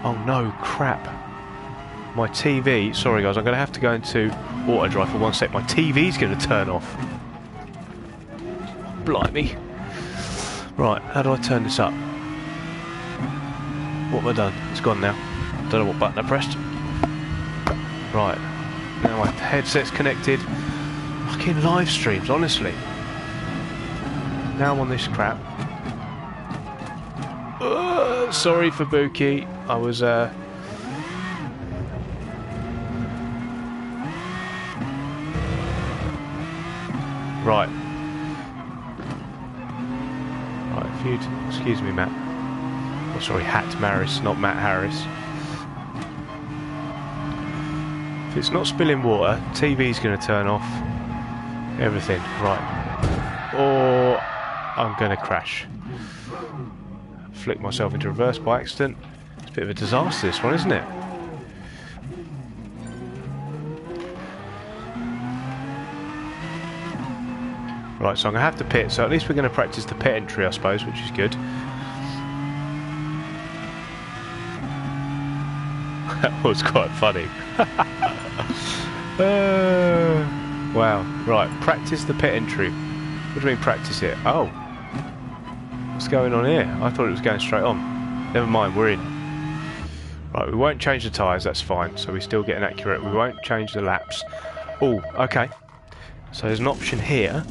Oh no, crap. My TV, sorry guys, I'm going to have to go into auto drive for 1 sec. My TV's going to turn off. Blimey. Right, how do I turn this up? What have I done? It's gone now. Don't know what button I pressed. Right, now my headset's connected. Fucking live streams, honestly. Now I'm on this crap. Sorry for Buki. I was right. Right, if you'd excuse me, Matt. Oh, sorry, Hat Maris, not Matt Harris. If it's not spilling water, TV's going to turn off. Everything, right. Or I'm going to crash. Flick myself into reverse by accident. It's a bit of a disaster, this one, isn't it? Right, so I'm going to have to pit, so at least we're going to practice the pit entry, I suppose, which is good. That was quite funny. Wow, right, practice the pit entry. What do you mean practice it? Oh. What's going on here? I thought it was going straight on. Never mind, we're in. Right, we won't change the tyres, that's fine. So we still get an accurate. We won't change the laps. Oh, okay. So there's an option here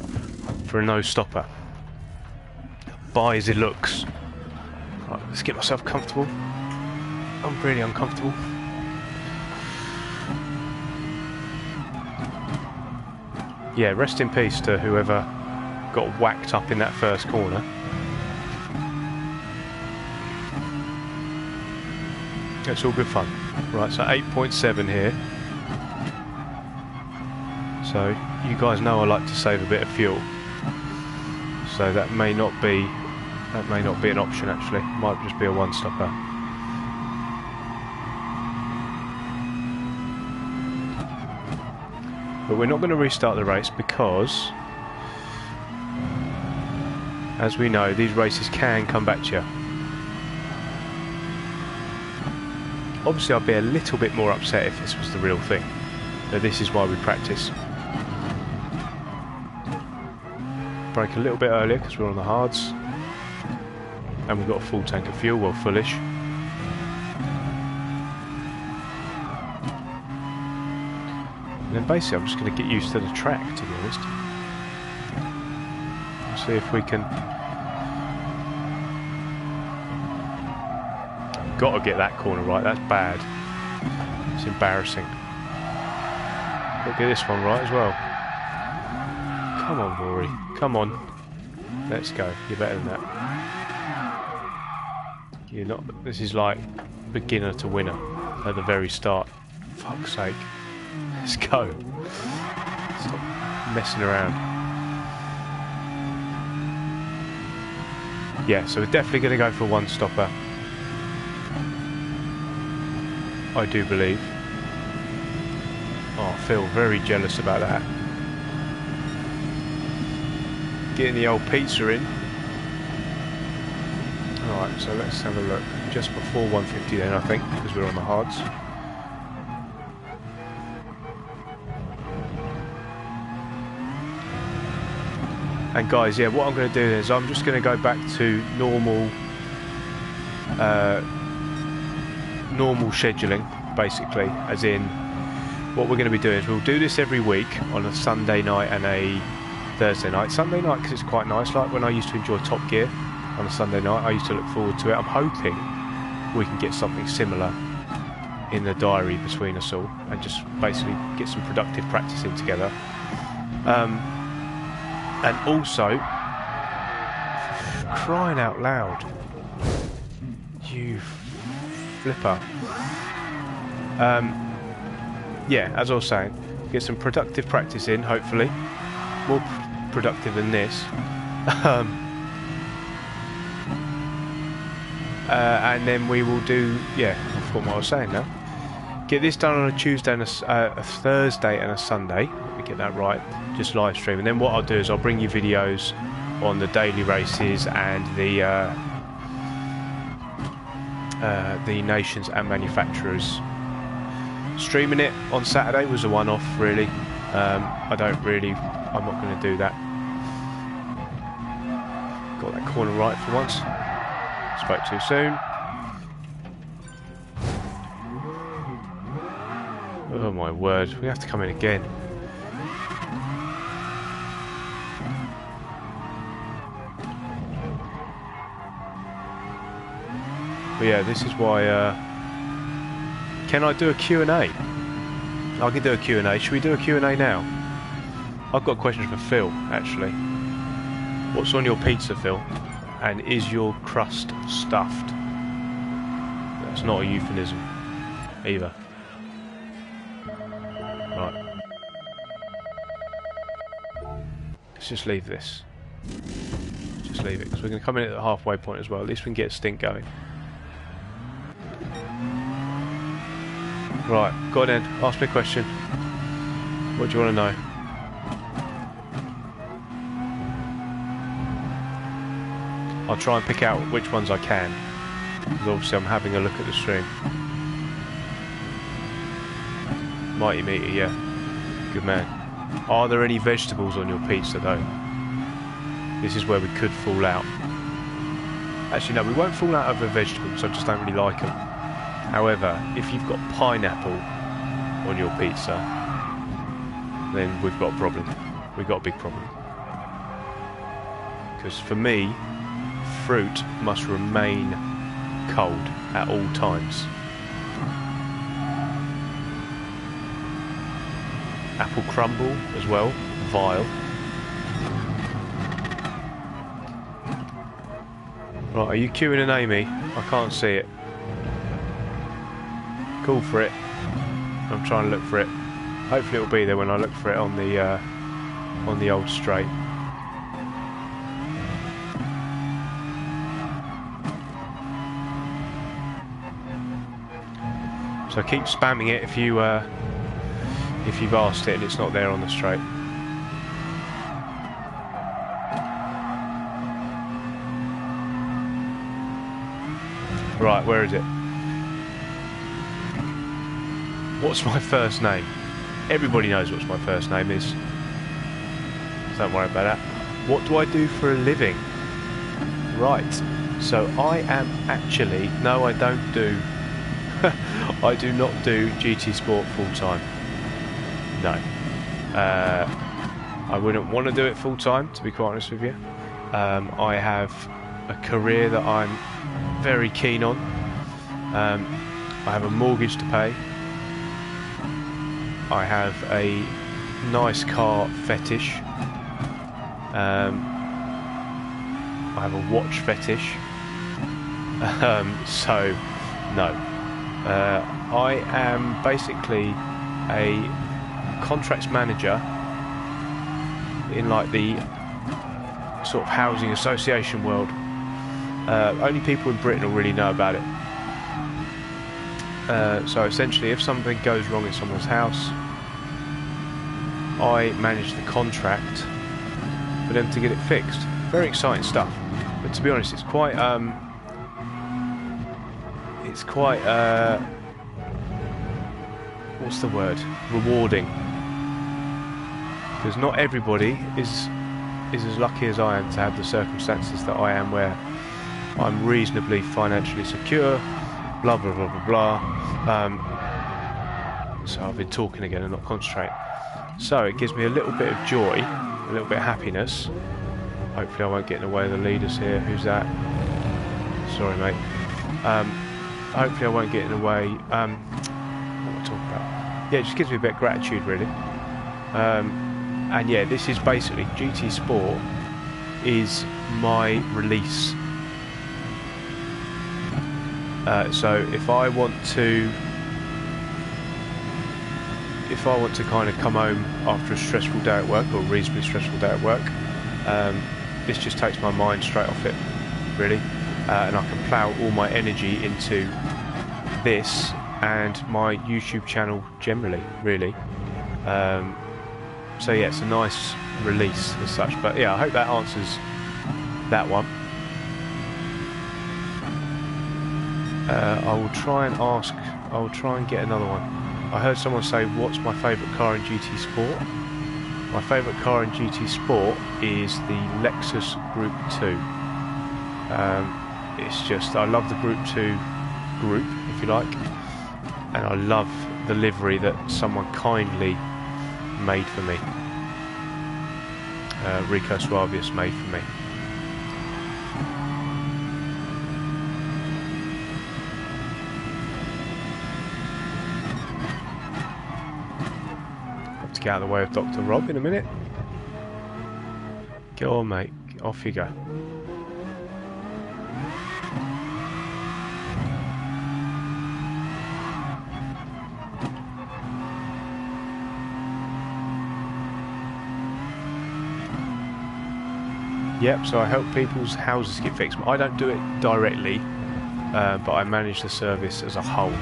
for a no stopper. Buy as it looks. Right, let's get myself comfortable. I'm really uncomfortable. Yeah, rest in peace to whoever got whacked up in that first corner. It's all good fun. Right, so 8.7 here. So you guys know I like to save a bit of fuel. So that may not be an option actually. It might just be a one-stopper. But we're not going to restart the race because, as we know, these races can come back to you. Obviously I'd be a little bit more upset if this was the real thing. But this is why we practice. Brake a little bit earlier because we're on the hards. And we've got a full tank of fuel, well fullish. And then basically I'm just going to get used to the track, to be honest. See if we can... Got to get that corner right, that's bad. It's embarrassing. Got to get this one right as well. Come on, Rory. Come on. Let's go. You're better than that. You're not... This is like beginner to winner at the very start. Fuck's sake. Let's go. Stop messing around. Yeah, so we're definitely going to go for one stopper. I do believe. Oh, I feel very jealous about that. Getting the old pizza in. Alright, so let's have a look. Just before 150 then, I think, because we're on the hards. And guys, yeah, what I'm going to do is I'm just going to go back to normal scheduling, basically, as in what we're going to be doing is we'll do this every week on a Sunday night and a Thursday night. Sunday night because it's quite nice, like when I used to enjoy Top Gear on a Sunday night, I used to look forward to it. I'm hoping we can get something similar in the diary between us all and just basically get some productive practice in together. And also, crying out loud, you flipper. Yeah, as I was saying, get some productive practice in, hopefully. More productive than this. And then we will do, yeah, I forgot what I was saying now. Get this done on a Tuesday and a Thursday and a Sunday. Let me get that right. Just live stream. And then what I'll do is I'll bring you videos on the daily races and the nations and manufacturers. Streaming it on Saturday was a one-off, really. I'm not going to do that. Got that corner right for once. Spoke too soon. Oh my word, we have to come in again. But yeah, this is why, can I do a Q&A? I can do a Q&A. Should we do a Q&A now? I've got a question for Phil, actually. What's on your pizza, Phil? And is your crust stuffed? That's not a euphemism, either. Right. Let's just leave this. Just leave it, because we're going to come in at the halfway point as well. At least we can get a stint going. Right, go on then. Ask me a question. What do you want to know? I'll try and pick out which ones I can, because obviously I'm having a look at the stream. Mighty meaty, yeah. Good man. Are there any vegetables on your pizza though? This is where we could fall out. Actually no, we won't fall out over vegetables, I just don't really like them. However, if you've got pineapple on your pizza, then we've got a problem. We've got a big problem. Because for me, fruit must remain cold at all times. Apple crumble as well, vile. Right, are you queuing an Amy? I can't see it. Call for it. I'm trying to look for it. Hopefully it'll be there when I look for it on the old straight. So keep spamming it if you've asked it and it's not there on the straight. Right, where is it? What's my first name? Everybody knows what my first name is. So don't worry about that. What do I do for a living? Right, so I am actually... No, I don't do... I do not do GT Sport full time. No. I wouldn't want to do it full time, to be quite honest with you. I have a career that I'm very keen on. I have a mortgage to pay. I have a nice car fetish. I have a watch fetish. So, no. I am basically a contracts manager in like the sort of housing association world. Only people in Britain will really know about it. So essentially, if something goes wrong in someone's house, I manage the contract for them to get it fixed. Very exciting stuff. But to be honest, it's quite what's the word? Rewarding. Because not everybody is as lucky as I am to have the circumstances that I am, where I'm reasonably financially secure, blah blah blah blah blah. So I've been talking again and not concentrating. So it gives me a little bit of joy, a little bit of happiness. Hopefully I won't get in the way of the leaders here. Who's that? Sorry, mate. Hopefully I won't get in the way. What am I talking about? Yeah, it just gives me a bit of gratitude, really. And yeah, this is basically GT Sport is my release. So if I want to kind of come home after a stressful day at work, or a reasonably stressful day at work, this just takes my mind straight off it, really, and I can plough all my energy into this and my YouTube channel generally, really. So yeah, it's a nice release as such. But yeah, I hope that answers that one. I will try and get another one. I heard someone say, what's my favourite car in GT Sport? My favourite car in GT Sport is the Lexus Group 2. It's just, I love the Group 2 group, if you like, and I love the livery that someone kindly made for me. Rico Suavius made for me. Have to get out of the way of Dr. Rob in a minute. Go on, mate. Off you go. Yep, so I help people's houses get fixed. I don't do it directly, but I manage the service as a whole.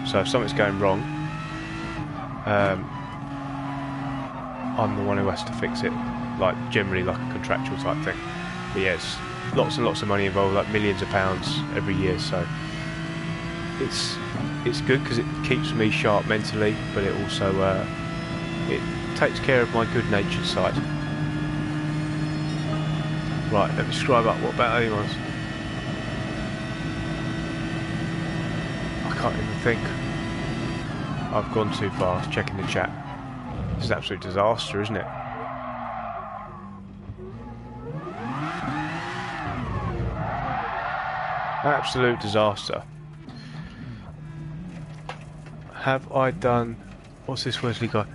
So if something's going wrong, I'm the one who has to fix it, like generally like a contractual type thing. But yeah, it's lots and lots of money involved, like millions of pounds every year. So it's good because it keeps me sharp mentally, but it also it takes care of my good-natured side. Right, let me scribe up. What about anyone? I can't even think. I've gone too far. Checking the chat. This is an absolute disaster, isn't it? Absolute disaster. Have I done... What's this Wesley guy?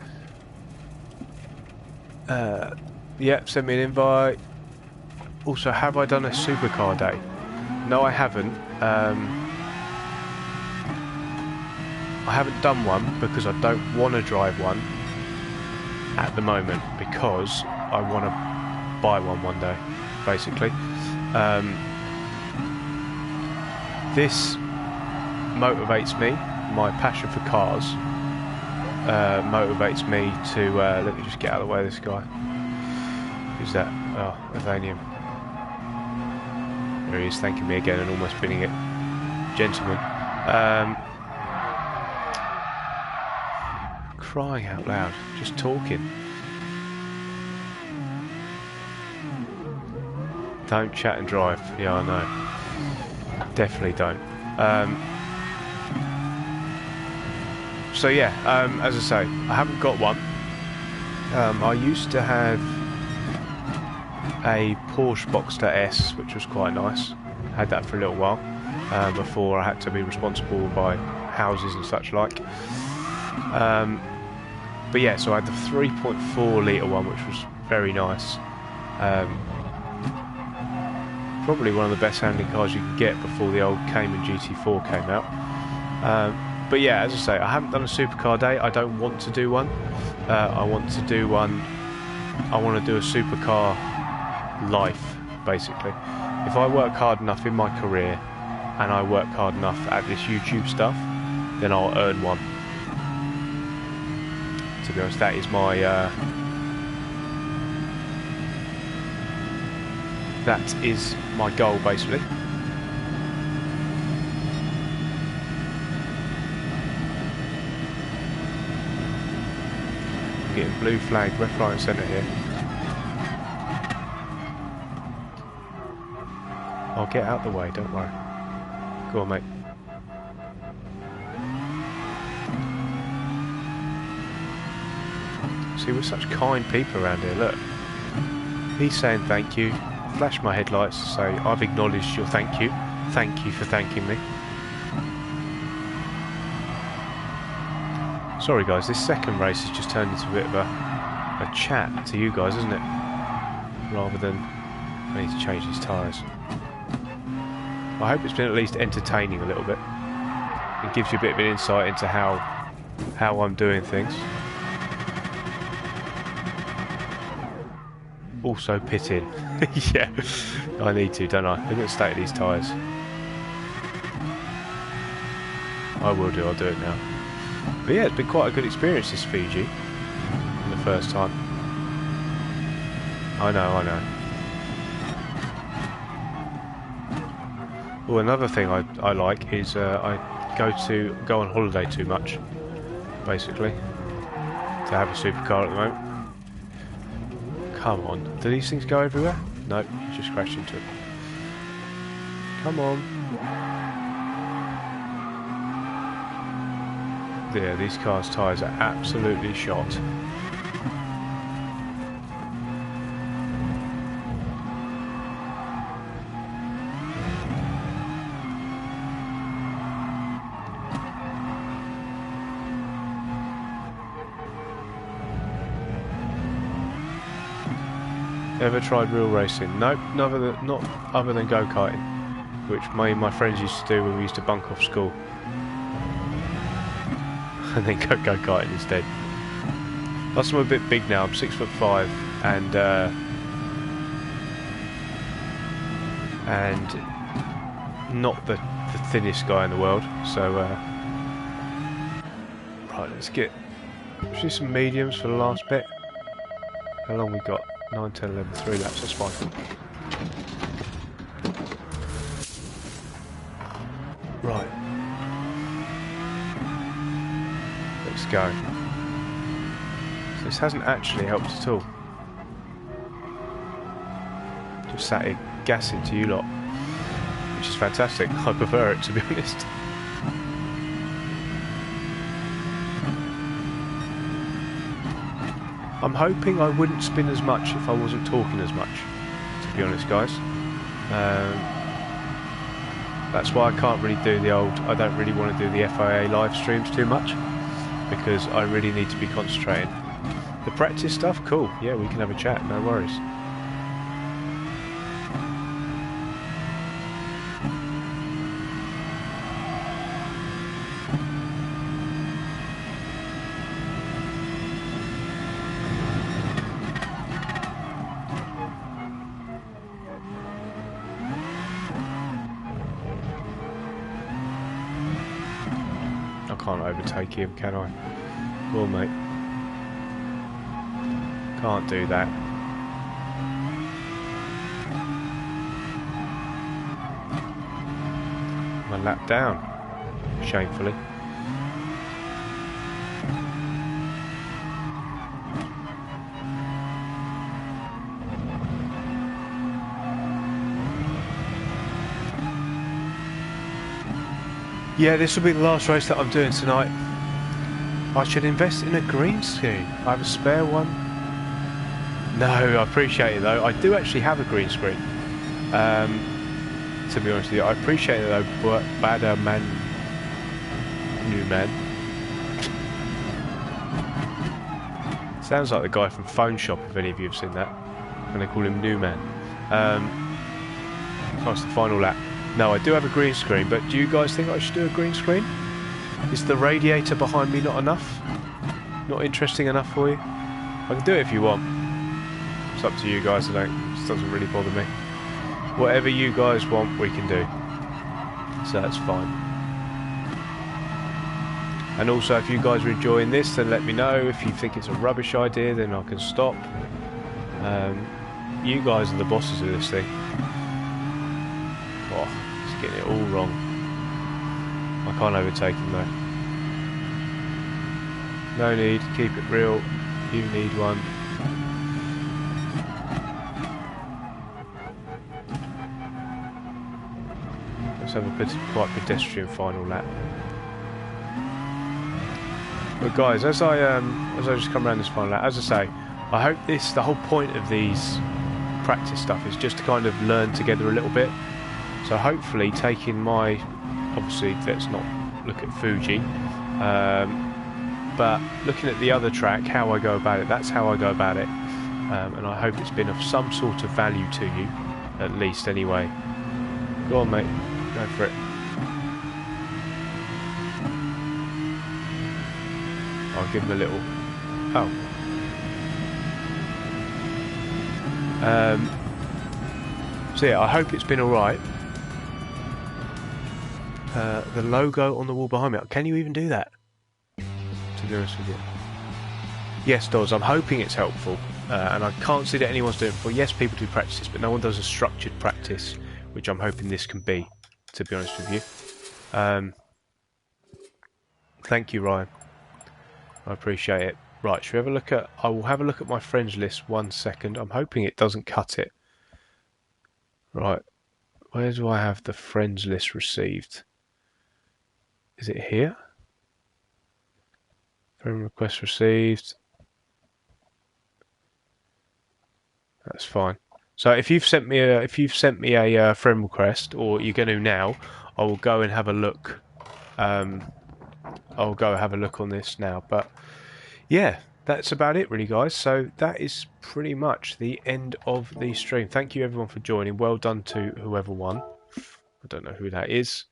Yep, send me an invite. Also, have I done a supercar day? No, I haven't. I haven't done one because I don't want to drive one at the moment, because I want to buy one day, basically. This motivates me. My passion for cars motivates me to... let me just get out of the way of this guy. Who's that? Oh, Evanium. There he is, thanking me again and almost binning it. Gentlemen. Crying out loud. Just talking. Don't chat and drive. Yeah, I know. Definitely don't. So yeah, as I say, I haven't got one. I used to have a Porsche Boxster S, which was quite nice. Had that for a little while before I had to be responsible by houses and such like. But yeah, so I had the 3.4 litre one, which was very nice. Probably one of the best handling cars you could get before the old Cayman GT4 came out. But yeah, as I say, I haven't done a supercar day. I don't want to do one. I want to do one. I want to do a supercar life, basically. If I work hard enough in my career and I work hard enough at this YouTube stuff, then I'll earn one. To be honest, that is my goal, basically. I'm getting blue flag left, right and centre here. I'll get out the way, don't worry. Go on, mate. See, we're such kind people around here, look. He's saying thank you. Flash my headlights to say, I've acknowledged your thank you. Thank you for thanking me. Sorry guys, this second race has just turned into a bit of a chat to you guys, isn't it? Rather than I need to change these tyres. I hope it's been at least entertaining a little bit. It gives you a bit of an insight into how I'm doing things. Also pitting. Yeah, I need to, don't I? Look at the state of these tyres. I will do, I'll do it now. But yeah, it's been quite a good experience, this Fiji. For the first time. I know. Well, another thing I like is I go on holiday too much, basically, to have a supercar at the moment. Come on, do these things go everywhere? No, just crashed into it. Come on. Yeah, these cars' tyres are absolutely shot. Ever tried real racing? Nope, not other than go-karting, which me and my friends used to do when we used to bunk off school. And then go-karting instead. Plus I'm a bit big now, I'm 6'5", and not the thinnest guy in the world, so right, let's do some mediums for the last bit. How long we got? 9, 10, 11, 3 laps, that's fine. Right. Let's go. So this hasn't actually helped at all. Just sat here gassing to you lot, which is fantastic. I prefer it, to be honest. I'm hoping I wouldn't spin as much if I wasn't talking as much, to be honest, guys. That's why I can't really do I don't really want to do the FIA live streams too much, because I really need to be concentrating. The practice stuff, cool, yeah, we can have a chat, no worries. I can't overtake him, can I? Go on, mate. Can't do that. I'm a lap down, shamefully. Yeah, this will be the last race that I'm doing tonight. I should invest in a green screen. I have a spare one. No, I appreciate it though. I do actually have a green screen. To be honest with you, I appreciate it though, but new man. Sounds like the guy from Phone Shop, if any of you have seen that. And they call him New Man. That's the final lap. No, I do have a green screen, but do you guys think I should do a green screen? Is the radiator behind me not enough? Not interesting enough for you? I can do it if you want. It's up to you guys, it doesn't really bother me. Whatever you guys want, we can do. So that's fine. And also, if you guys are enjoying this, then let me know. If you think it's a rubbish idea, then I can stop. You guys are the bosses of this thing. Oh, it's getting it all wrong. I can't overtake him though. No need, keep it real. You need one. Let's have a quite pedestrian final lap. But guys, as I just come around this final lap, as I say, I hope the whole point of these practice stuff is just to kind of learn together a little bit. So hopefully taking obviously let's not look at Fuji, but looking at the other track, how I go about it, that's how I go about it. And I hope it's been of some sort of value to you, at least anyway. Go on, mate, go for it. I'll give him a little... Oh. So yeah, I hope it's been alright. The logo on the wall behind me, can you even do that? To be honest with you. Yes, Dawes, I'm hoping it's helpful. And I can't see that anyone's doing it before. Yes, people do practice, but no one does a structured practice, which I'm hoping this can be, to be honest with you. Thank you, Ryan. I appreciate it. Right, should we have a look at... I will have a look at my friends list 1 second. I'm hoping it doesn't cut it. Right. Where do I have the friends list received? Is it here? Friend request received. That's fine. So if you've sent me a friend request, or you're going to now, I will go and have a look. I'll go have a look on this now. But yeah, that's about it, really, guys. So that is pretty much the end of the stream. Thank you, everyone, for joining. Well done to whoever won. I don't know who that is.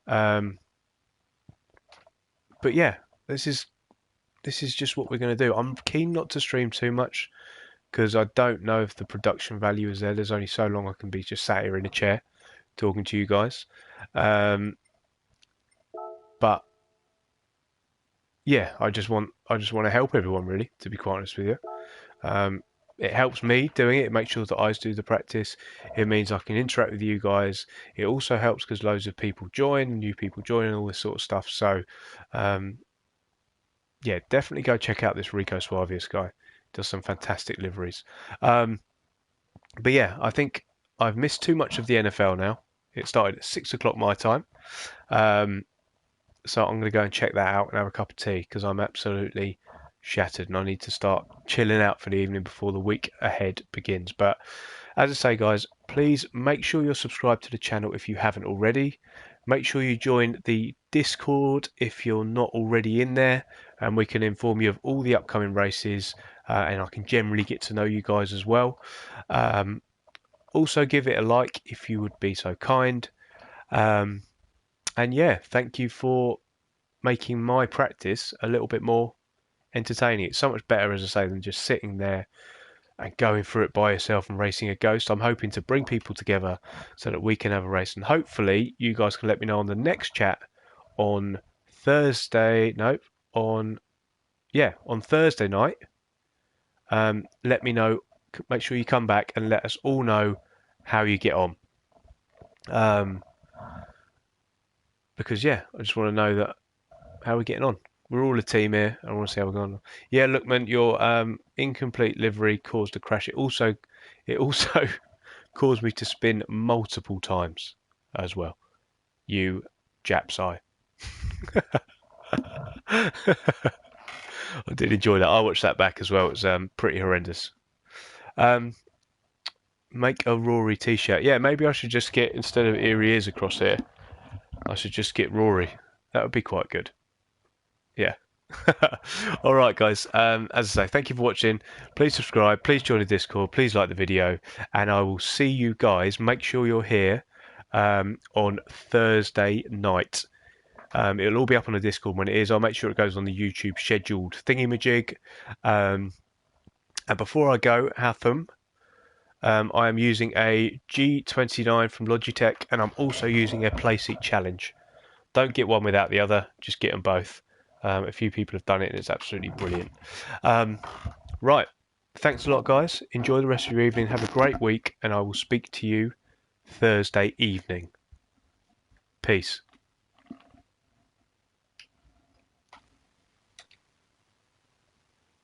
But yeah, this is just what we're going to do. I'm keen not to stream too much because I don't know if the production value is there. There's only so long I can be just sat here in a chair talking to you guys. But yeah, I just want to help everyone, really, to be quite honest with you. It helps me doing it. It makes sure that I do the practice. It means I can interact with you guys. It also helps because loads of people join, new people join, and all this sort of stuff. So, yeah, definitely go check out this Rico Suavius guy. Does some fantastic liveries. But yeah, I think I've missed too much of the NFL now. It started at 6 o'clock my time. So I'm going to go and check that out and have a cup of tea because I'm absolutely shattered and I need to start chilling out for the evening before the week ahead begins. But as I say, guys, please make sure you're subscribed to the channel if you haven't already. Make sure you join the Discord if you're not already in there, and we can inform you of all the upcoming races, and I can generally get to know you guys as well. Also, give it a like if you would be so kind. And yeah, thank you for making my practice a little bit more entertaining. It's so much better, as I say, than just sitting there and going through it by yourself and racing a ghost. I'm hoping to bring people together so that we can have a race, and hopefully you guys can let me know on the next chat on Thursday. No, on Thursday night. Let me know. Make sure you come back and let us all know how you get on. Because yeah, I just want to know that how we're getting on. We're all a team here. I want to see how we're going on. Yeah, look, man, your incomplete livery caused a crash. It also caused me to spin multiple times as well. You Jap's eye. I did enjoy that. I watched that back as well. It was pretty horrendous. Make a Rory t-shirt. Yeah, maybe I should just get, instead of Eerie Ears across here, I should just get Rory. That would be quite good. Yeah. All right, guys. As I say, thank you for watching. Please subscribe. Please join the Discord. Please like the video. And I will see you guys. Make sure you're here on Thursday night. It'll all be up on the Discord when it is. I'll make sure it goes on the YouTube scheduled thingy-majig. And before I go, Hatham, I am using a G29 from Logitech, and I'm also using a Playseat Challenge. Don't get one without the other. Just get them both. A few people have done it, and it's absolutely brilliant. Right. Thanks a lot, guys. Enjoy the rest of your evening. Have a great week, and I will speak to you Thursday evening. Peace.